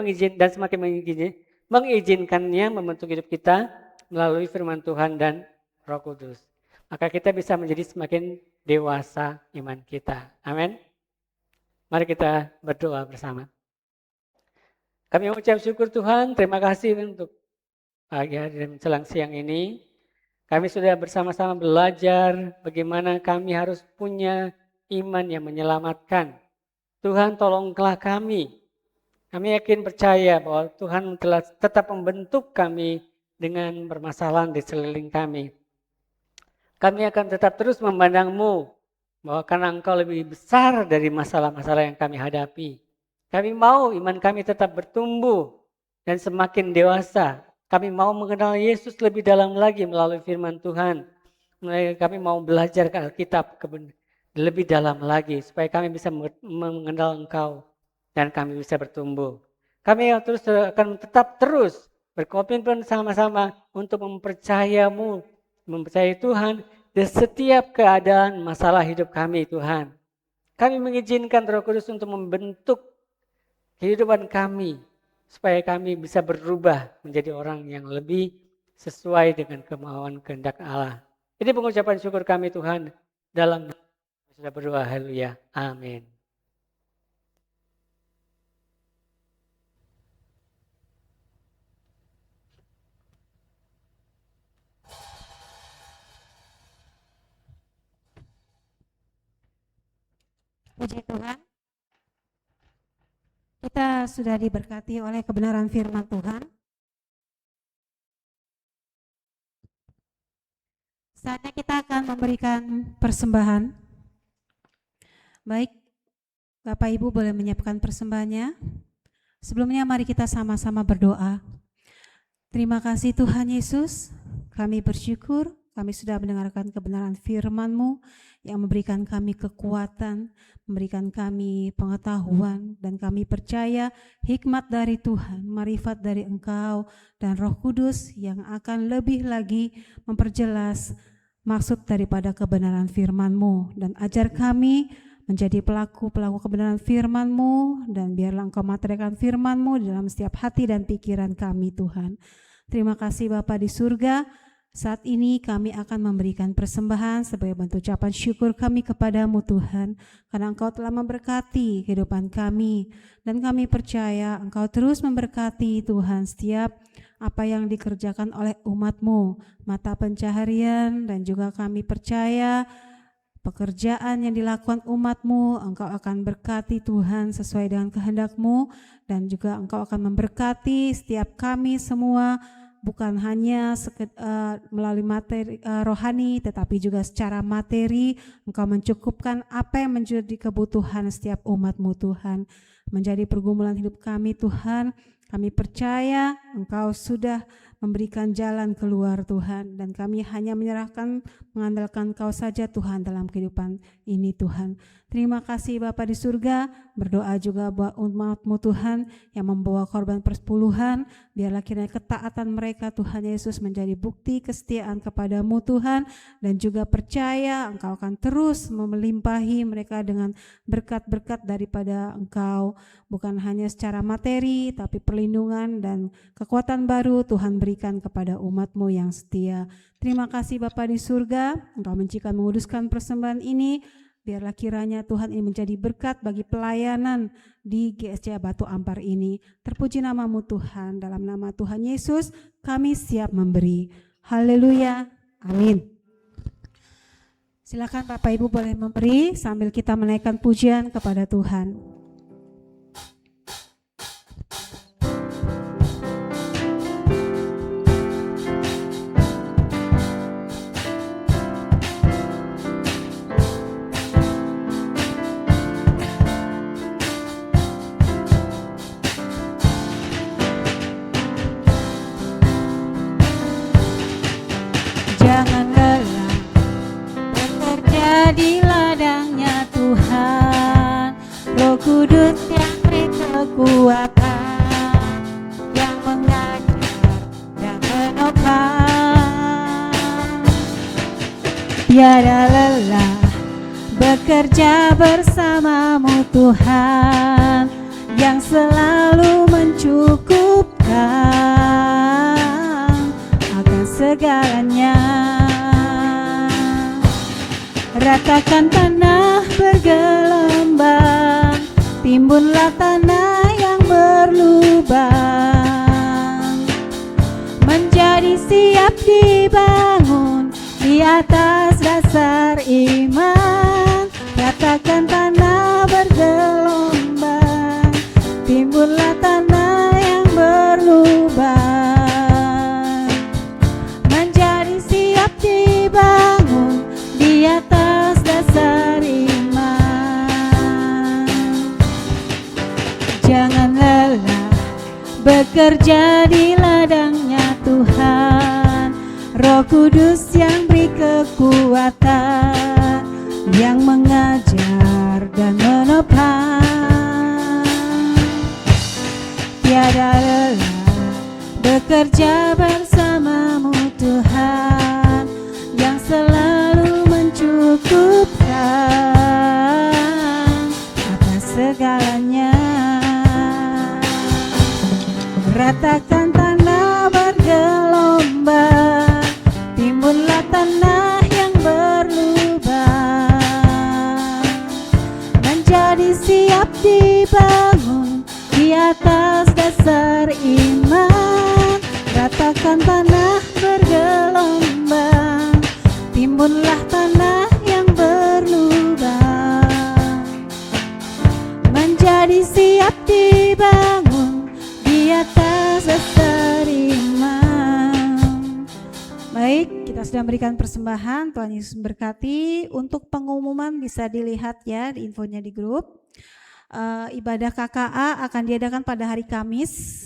mengizinkannya membentuk hidup kita melalui firman Tuhan dan Roh Kudus. Maka kita bisa menjadi semakin dewasa iman kita. Amin. Mari kita berdoa bersama. Kami mengucap syukur Tuhan, terima kasih untuk pagi hari dan menjelang siang ini. Kami sudah bersama-sama belajar bagaimana kami harus punya iman yang menyelamatkan. Tuhan tolonglah kami. Kami yakin percaya bahwa Tuhan telah tetap membentuk kami dengan permasalahan di sekeliling kami. Kami akan tetap terus memandang-Mu bahwa karena Engkau lebih besar dari masalah-masalah yang kami hadapi. Kami mau iman kami tetap bertumbuh dan semakin dewasa. Kami mau mengenal Yesus lebih dalam lagi melalui firman Tuhan. Kami mau belajar ke Alkitab lebih dalam lagi supaya kami bisa mengenal Engkau dan kami bisa bertumbuh. Kami akan tetap terus berkomitmen sama-sama untuk mempercayai Tuhan di setiap keadaan masalah hidup kami Tuhan. Kami mengizinkan Roh Kudus untuk membentuk kehidupan kami supaya kami bisa berubah menjadi orang yang lebih sesuai dengan kemauan kehendak Allah. Ini pengucapan syukur kami Tuhan dalam sudah berdoa. Haleluya. Amin. Puji Tuhan. Kita sudah diberkati oleh kebenaran firman Tuhan. Saatnya kita akan memberikan persembahan. Baik, Bapak Ibu boleh menyiapkan persembahannya. Sebelumnya mari kita sama-sama berdoa. Terima kasih Tuhan Yesus, kami bersyukur kami sudah mendengarkan kebenaran firman-Mu yang memberikan kami kekuatan, memberikan kami pengetahuan, dan kami percaya hikmat dari Tuhan, marifat dari Engkau, dan Roh Kudus yang akan lebih lagi memperjelas maksud daripada kebenaran firman-Mu. Dan ajar kami menjadi pelaku-pelaku kebenaran firman-Mu, dan biarlah Engkau materialkan firman-Mu dalam setiap hati dan pikiran kami Tuhan. Terima kasih Bapa di surga. Saat ini kami akan memberikan persembahan sebagai bentuk ucapan syukur kami kepadamu Tuhan, karena Engkau telah memberkati kehidupan kami, dan kami percaya Engkau terus memberkati Tuhan setiap apa yang dikerjakan oleh umat-Mu, mata pencaharian, dan juga kami percaya pekerjaan yang dilakukan umat-Mu, Engkau akan berkati Tuhan sesuai dengan kehendak-Mu, dan juga Engkau akan memberkati setiap kami semua, bukan hanya melalui materi rohani, tetapi juga secara materi. Engkau mencukupkan apa yang menjadi kebutuhan setiap umat-Mu Tuhan, menjadi pergumulan hidup kami Tuhan. Kami percaya Engkau sudah memberikan jalan keluar Tuhan, dan kami hanya menyerahkan, mengandalkan Engkau saja Tuhan dalam kehidupan ini Tuhan. Terima kasih Bapa di surga. Berdoa juga buat umat-Mu Tuhan yang membawa korban persepuluhan. Biarlah kiranya ketaatan mereka Tuhan Yesus menjadi bukti kesetiaan kepadamu Tuhan, dan juga percaya Engkau akan terus melimpahi mereka dengan berkat-berkat daripada Engkau, bukan hanya secara materi tapi perlindungan dan kekuatan baru Tuhan berikan kepada umat-Mu yang setia. Terima kasih Bapa di surga. Engkau mencikan menguduskan persembahan ini Biarlah kiranya Tuhan ini menjadi berkat bagi pelayanan di GSC Batu Ampar ini. Terpuji namamu Tuhan, dalam nama Tuhan Yesus kami siap memberi. Haleluya, amin. Silakan Bapak Ibu boleh memberi sambil kita menaikkan pujian kepada Tuhan. Jangan lelah bekerja di ladangnya Tuhan. Roh Kudus yang beri kekuatan, yang mengajar dan menopang. Tiada lelah bekerja bersamamu Tuhan, yang selalu mencukupkan akan segalanya. Ratakan tanah bergelombang, timbunlah tanah yang berlubang, menjadi siap dibangun di atas dasar iman. Ratakan tanah bergelombang, timbunlah tanah yang berlubang, menjadi siap dibangun di atas dasar iman. Jangan lelah bekerja di ladangnya Tuhan. Roh Kudus yang beri kekuatan, yang mengajar dan menopang. Tiada lelah bekerja bersamamu Tuhan, yang selalu mencukupkan atas segalanya. Ratakan tanah bergelombang, timbunlah tanah yang berlubang, menjadi siap dibangun di atas dasar iman. Ratakan tanah bergelombang, timbunlah tanah yang berlubang, menjadi siap dibangun di atas dasar iman. Baik, kita sudah memberikan persembahan. Tuhan Yesus memberkati. Untuk pengumuman bisa dilihat ya di infonya di grup. Ibadah KKA akan diadakan pada hari Kamis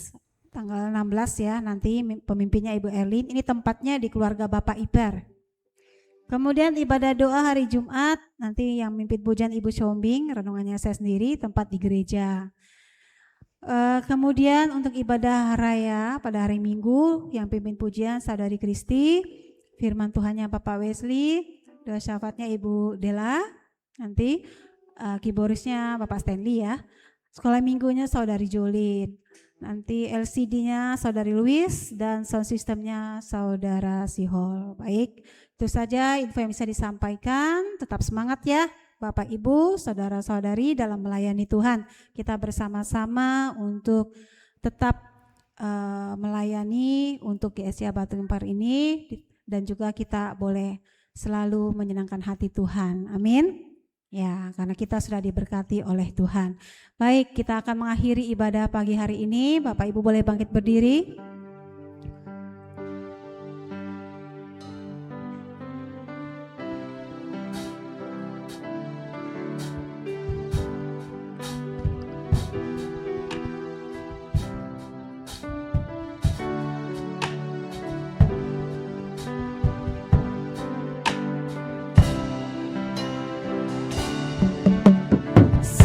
tanggal 16 ya, nanti pemimpinnya Ibu Erlin. Ini tempatnya di keluarga Bapak Iper. Kemudian ibadah doa hari Jumat, nanti yang mimpin pujian Ibu Shombing, renungannya saya sendiri, tempat di gereja. Kemudian untuk ibadah raya pada hari Minggu, yang pimpin pujian Saudari Kristi, firman Tuhannya Bapak Wesley, doa syafaatnya Ibu Dela, nanti keyboardisnya Bapak Stanley ya. Sekolah minggunya Saudari Jolin, nanti LCD-nya Saudari Louis, dan sound systemnya Saudara Sihol. Baik, itu saja info yang bisa disampaikan. Tetap semangat ya Bapak Ibu, saudara-saudari dalam melayani Tuhan. Kita bersama-sama untuk tetap melayani untuk GSC Batu Ampar ini, dan juga kita boleh selalu menyenangkan hati Tuhan. Amin. Ya, karena kita sudah diberkati oleh Tuhan. Baik, kita akan mengakhiri ibadah pagi hari ini. Bapak Ibu boleh bangkit berdiri.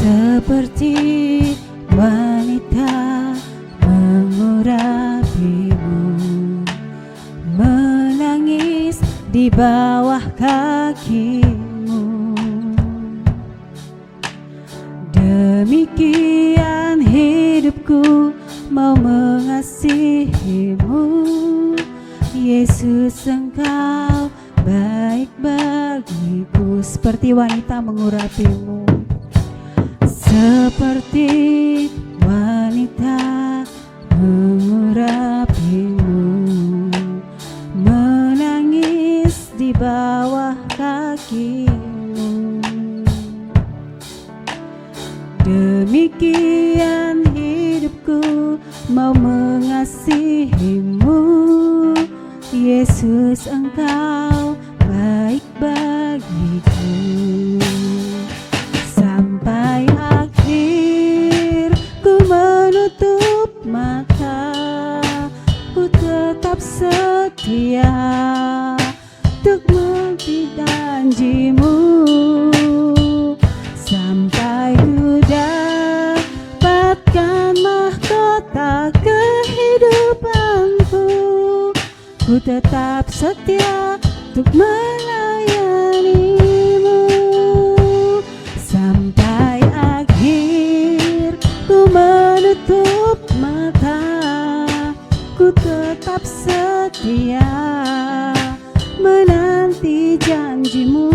Seperti wanita mengurapimu, menangis di bawah kakimu. Demikian hidupku mau mengasihimu, Yesus, Engkau baik bagiku, seperti wanita mengurapimu, seperti wanita mengurapimu, menangis di bawah kakimu. Demikian hidupku mau mengasihimu, Yesus, Engkau baik bagiku. Sampai akhir ku menutup mata, ku tetap setia untuk mengikuti janjimu. Sampai ku dapatkan mahkota kehidupanku, ku tetap setia untuk melayanimu. Sampai akhir ku menutup mata, ku tetap setia menanti janjimu.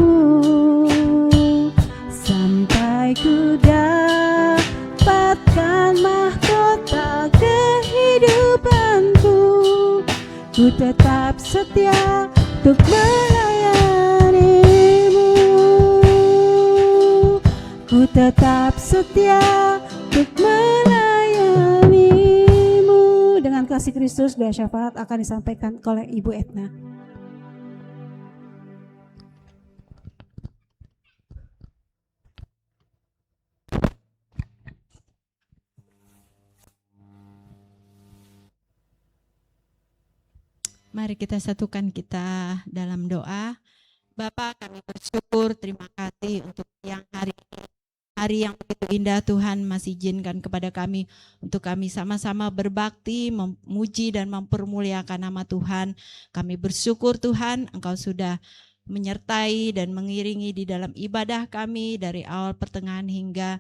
Sampai ku dapatkan mahkota kehidupanku, ku tetap setia untuk melayanimu. Ku tetap setia untuk melayanimu. Dengan kasih Kristus, doa syafaat akan disampaikan oleh Ibu Etna. Mari kita satukan kita dalam doa. Bapa, kami bersyukur, terima kasih untuk siang hari ini. Hari yang begitu indah Tuhan masih izinkan kepada kami untuk kami sama-sama berbakti, memuji dan mempermuliakan nama Tuhan. Kami bersyukur Tuhan, Engkau sudah menyertai dan mengiringi di dalam ibadah kami dari awal pertengahan hingga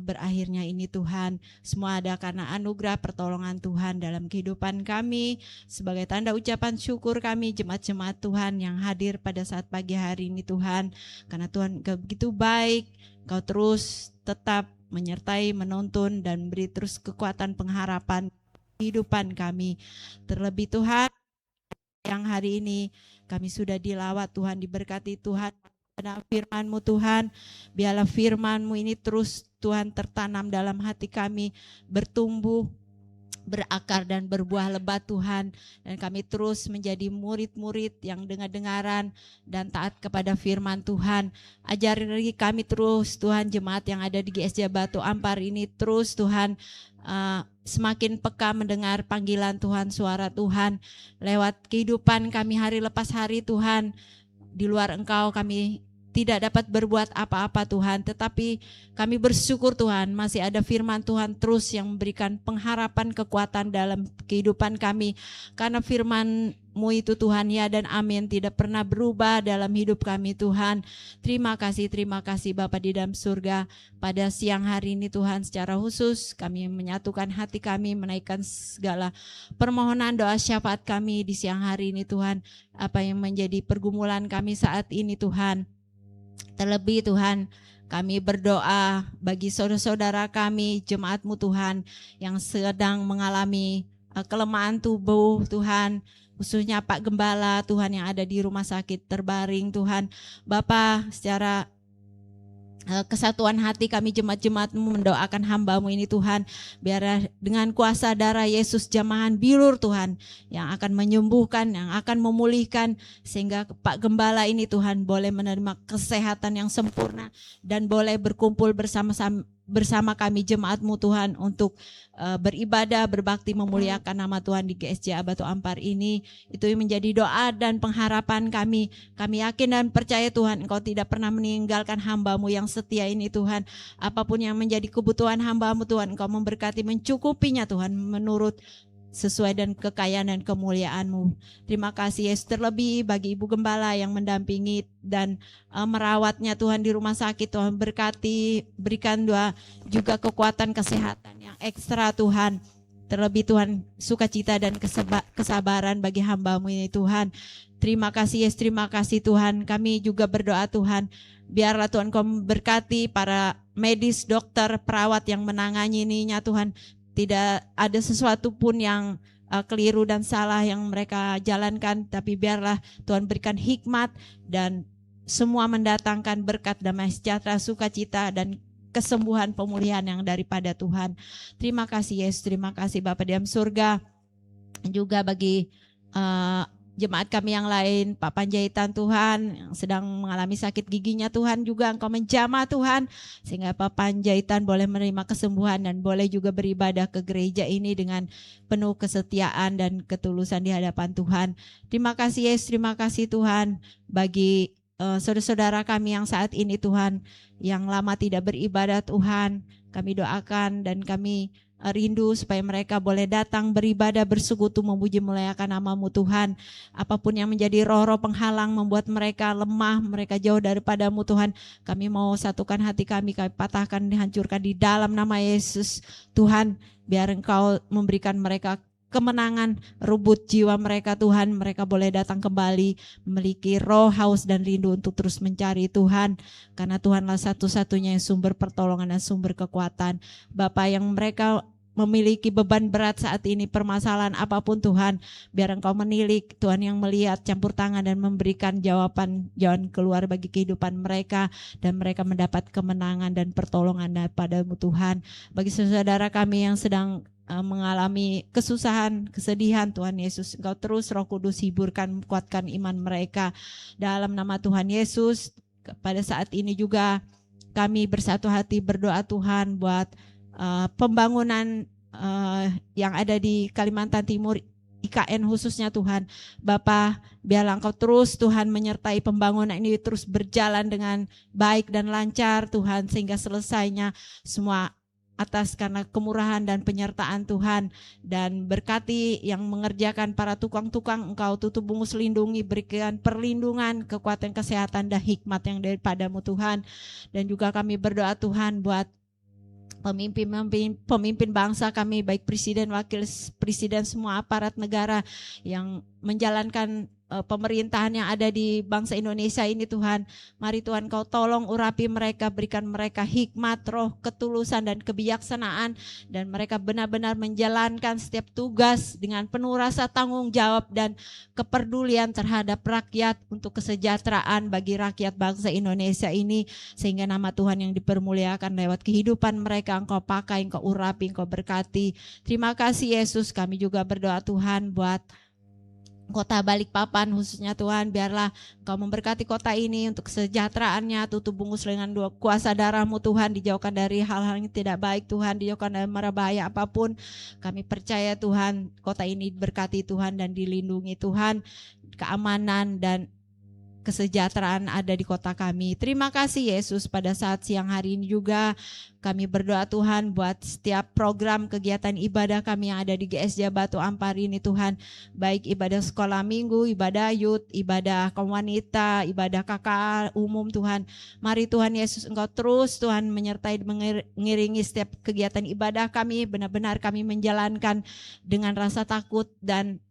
berakhirnya ini Tuhan. Semua ada karena anugerah pertolongan Tuhan dalam kehidupan kami. Sebagai tanda ucapan syukur kami jemaat-jemaat Tuhan yang hadir pada saat pagi hari ini Tuhan. Karena Tuhan Engkau begitu baik, Engkau terus tetap menyertai, menuntun dan beri terus kekuatan pengharapan kehidupan kami. Terlebih Tuhan, yang hari ini kami sudah dilawat Tuhan, diberkati Tuhan. Karena firman-Mu Tuhan, biarlah firman-Mu ini terus Tuhan tertanam dalam hati kami, bertumbuh, berakar dan berbuah lebat Tuhan. Dan kami terus menjadi murid-murid yang dengar-dengaran dan taat kepada firman Tuhan. Ajari lagi kami terus Tuhan, jemaat yang ada di GSJ Batu Ampar ini terus Tuhan, semakin peka mendengar panggilan Tuhan, suara Tuhan lewat kehidupan kami hari lepas hari Tuhan. Di luar Engkau kami tidak dapat berbuat apa-apa Tuhan, tetapi kami bersyukur Tuhan masih ada firman Tuhan terus yang memberikan pengharapan, kekuatan dalam kehidupan kami. Karena firman-Mu itu Tuhan ya dan amin, tidak pernah berubah dalam hidup kami Tuhan. Terima kasih Bapa di dalam surga. Pada siang hari ini Tuhan, secara khusus kami menyatukan hati kami, menaikkan segala permohonan doa syafaat kami di siang hari ini Tuhan. Apa yang menjadi pergumulan kami saat ini Tuhan. Terlebih Tuhan, kami berdoa bagi saudara-saudara kami, jemaat-Mu Tuhan, yang sedang mengalami kelemahan tubuh Tuhan, khususnya Pak Gembala Tuhan yang ada di rumah sakit terbaring Tuhan. Bapa, secara kesatuan hati kami jemaat-jemaat-Mu mendoakan hamba-Mu ini Tuhan, biar dengan kuasa darah Yesus jamahan bilur Tuhan yang akan menyembuhkan, yang akan memulihkan, sehingga Pak Gembala ini Tuhan boleh menerima kesehatan yang sempurna dan boleh berkumpul bersama kami jemaat-Mu Tuhan untuk beribadah, berbakti, memuliakan nama Tuhan di GSJ Batu Ampar ini. Itu yang menjadi doa dan pengharapan kami. Kami yakin dan percaya Tuhan, Engkau tidak pernah meninggalkan hamba-Mu yang setia ini Tuhan. Apapun yang menjadi kebutuhan hamba-Mu Tuhan, Engkau memberkati, mencukupinya Tuhan menurut sesuai dan kekayaan dan kemuliaan-Mu. Terima kasih Yesus, terlebih bagi Ibu Gembala yang mendampingi dan merawatnya Tuhan di rumah sakit. Tuhan berkati, berikan doa juga kekuatan kesehatan yang ekstra Tuhan. Terlebih Tuhan, sukacita dan kesabaran bagi hamba-Mu ini Tuhan. Terima kasih Yesus, terima kasih Tuhan. Kami juga berdoa Tuhan, biarlah Tuhan Kau memberkati para medis, dokter, perawat yang menangani ininya Tuhan. Tidak ada sesuatu pun yang keliru dan salah yang mereka jalankan, tapi biarlah Tuhan berikan hikmat dan semua mendatangkan berkat, damai sejahtera, sukacita dan kesembuhan, pemulihan yang daripada Tuhan. Terima kasih Yesus, terima kasih Bapa di dalam surga. Juga bagi jemaat kami yang lain, Pak Panjaitan Tuhan yang sedang mengalami sakit giginya Tuhan, juga Engkau menjamah Tuhan, sehingga Pak Panjaitan boleh menerima kesembuhan dan boleh juga beribadah ke gereja ini dengan penuh kesetiaan dan ketulusan di hadapan Tuhan. Terima kasih Yesus, terima kasih Tuhan bagi saudara-saudara kami yang saat ini Tuhan, yang lama tidak beribadah Tuhan, kami doakan dan kami rindu supaya mereka boleh datang beribadah, bersekutu, memuji, memuliakan nama-Mu Tuhan. Apapun yang menjadi roh-roh penghalang membuat mereka lemah, mereka jauh daripada-Mu Tuhan, kami mau satukan hati kami patahkan, dihancurkan di dalam nama Yesus Tuhan. Biar Engkau memberikan mereka kemenangan, rebut jiwa mereka Tuhan, mereka boleh datang kembali memiliki roh haus dan rindu untuk terus mencari Tuhan, karena Tuhanlah satu-satunya yang sumber pertolongan dan sumber kekuatan. Bapa, yang mereka memiliki beban berat saat ini, permasalahan apapun Tuhan, biar Engkau menilik Tuhan, yang melihat, campur tangan dan memberikan jawaban keluar bagi kehidupan mereka, dan mereka mendapat kemenangan dan pertolongan daripada-Mu Tuhan. Bagi saudara kami yang sedang mengalami kesusahan, kesedihan Tuhan Yesus, Engkau terus Roh Kudus hiburkan, kuatkan iman mereka dalam nama Tuhan Yesus. Pada saat ini juga kami bersatu hati berdoa Tuhan buat pembangunan yang ada di Kalimantan Timur, IKN khususnya Tuhan. Bapa, biarlah Engkau terus Tuhan menyertai pembangunan ini terus berjalan dengan baik dan lancar Tuhan, sehingga selesainya semua atas karena kemurahan dan penyertaan Tuhan. Dan berkati yang mengerjakan para tukang-tukang, Engkau tutup bungkus, lindungi, berikan perlindungan, kekuatan, kesehatan dan hikmat yang daripada-Mu Tuhan. Dan juga kami berdoa Tuhan buat pemimpin bangsa kami, baik presiden, wakil presiden, semua aparat negara yang menjalankan pemerintahan yang ada di bangsa Indonesia ini Tuhan. Mari Tuhan Kau tolong urapi mereka, berikan mereka hikmat, roh ketulusan dan kebijaksanaan, dan mereka benar-benar menjalankan setiap tugas dengan penuh rasa tanggung jawab dan kepedulian terhadap rakyat untuk kesejahteraan bagi rakyat bangsa Indonesia ini, sehingga nama Tuhan yang dipermuliakan lewat kehidupan mereka. Engkau pakai, Engkau urapi, Engkau berkati. Terima kasih Yesus. Kami juga berdoa Tuhan buat Kota Balikpapan khususnya Tuhan, biarlah Engkau memberkati kota ini untuk kesejahteraannya, tutup bungkus dengan kuasa darah-Mu Tuhan, dijauhkan dari hal-hal yang tidak baik Tuhan, dijauhkan dari mara bahaya apapun. Kami percaya Tuhan, kota ini diberkati Tuhan dan dilindungi Tuhan, keamanan dan kesejahteraan ada di kota kami. Terima kasih Yesus. Pada saat siang hari ini juga kami berdoa Tuhan buat setiap program kegiatan ibadah kami yang ada di GSJ Batu Ampar ini Tuhan, baik ibadah sekolah minggu, ibadah youth, ibadah kaum wanita, ibadah kakak umum Tuhan. Mari Tuhan Yesus, Engkau terus Tuhan menyertai, mengiringi setiap kegiatan ibadah kami. Benar-benar kami menjalankan dengan rasa takut dan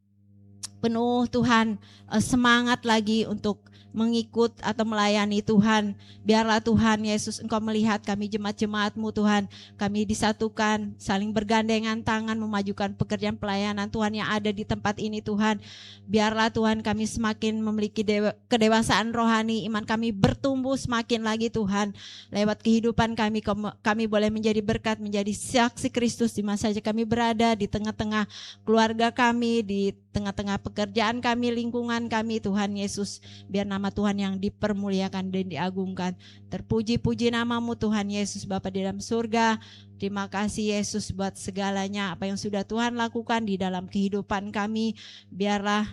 penuh Tuhan semangat lagi untuk mengikut atau melayani Tuhan. Biarlah Tuhan Yesus, Engkau melihat kami jemaat-jemaat-Mu Tuhan, kami disatukan, saling bergandengan tangan memajukan pekerjaan pelayanan Tuhan yang ada di tempat ini Tuhan. Biarlah Tuhan kami semakin memiliki kedewasaan rohani, iman kami bertumbuh semakin lagi Tuhan. Lewat kehidupan kami boleh menjadi berkat, menjadi saksi Kristus di mana saja kami berada, di tengah-tengah keluarga kami, di tengah-tengah pekerjaan kami, lingkungan kami Tuhan Yesus. Biar nama Tuhan yang dipermuliakan dan diagungkan. Terpuji-puji nama-Mu Tuhan Yesus Bapa di dalam surga. Terima kasih Yesus buat segalanya apa yang sudah Tuhan lakukan di dalam kehidupan kami. Biarlah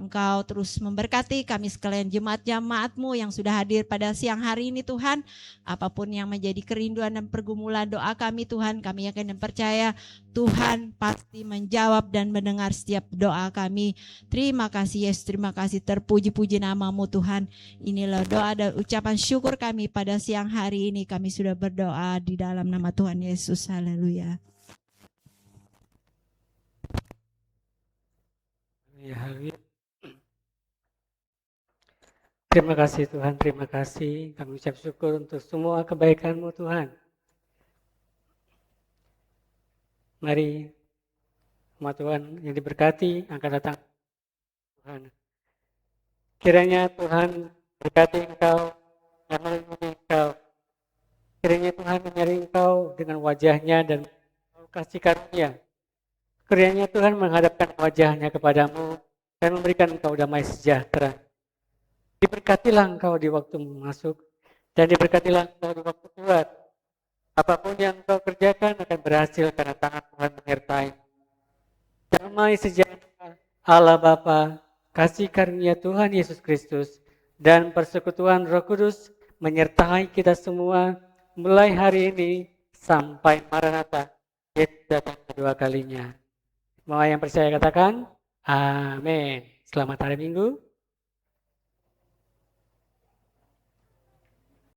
Engkau terus memberkati kami sekalian, jemaat-jemaat-Mu yang sudah hadir pada siang hari ini Tuhan. Apapun yang menjadi kerinduan dan pergumulan doa kami Tuhan, kami yakin dan percaya Tuhan pasti menjawab dan mendengar setiap doa kami. Terima kasih Yesus, terima kasih, terpuji-puji nama-Mu Tuhan. Inilah doa dan ucapan syukur kami pada siang hari ini. Kami sudah berdoa di dalam nama Tuhan Yesus. Haleluya. Ya, haleluya. Terima kasih Tuhan, terima kasih. Kami ucap syukur untuk semua kebaikan-Mu Tuhan. Mari, umat Tuhan yang diberkati, angkat datang Tuhan. Kiranya Tuhan berkati engkau dan melindungi engkau. Kiranya Tuhan menyertai engkau dengan wajahnya dan kasih karunia. Kiranya Tuhan menghadapkan wajahnya kepadamu dan memberikan engkau damai sejahtera. Diberkatilah engkau di waktu masuk dan diberkatilah engkau di waktu keluar. Apapun yang engkau kerjakan akan berhasil karena tangan Tuhan menyertai. Damai sejahtera Allah Bapa, kasih karunia Tuhan Yesus Kristus, dan persekutuan Roh Kudus menyertai kita semua mulai hari ini sampai Maranatha, Yesus datang kedua kalinya. Semua yang percaya katakan, amin. Selamat hari Minggu.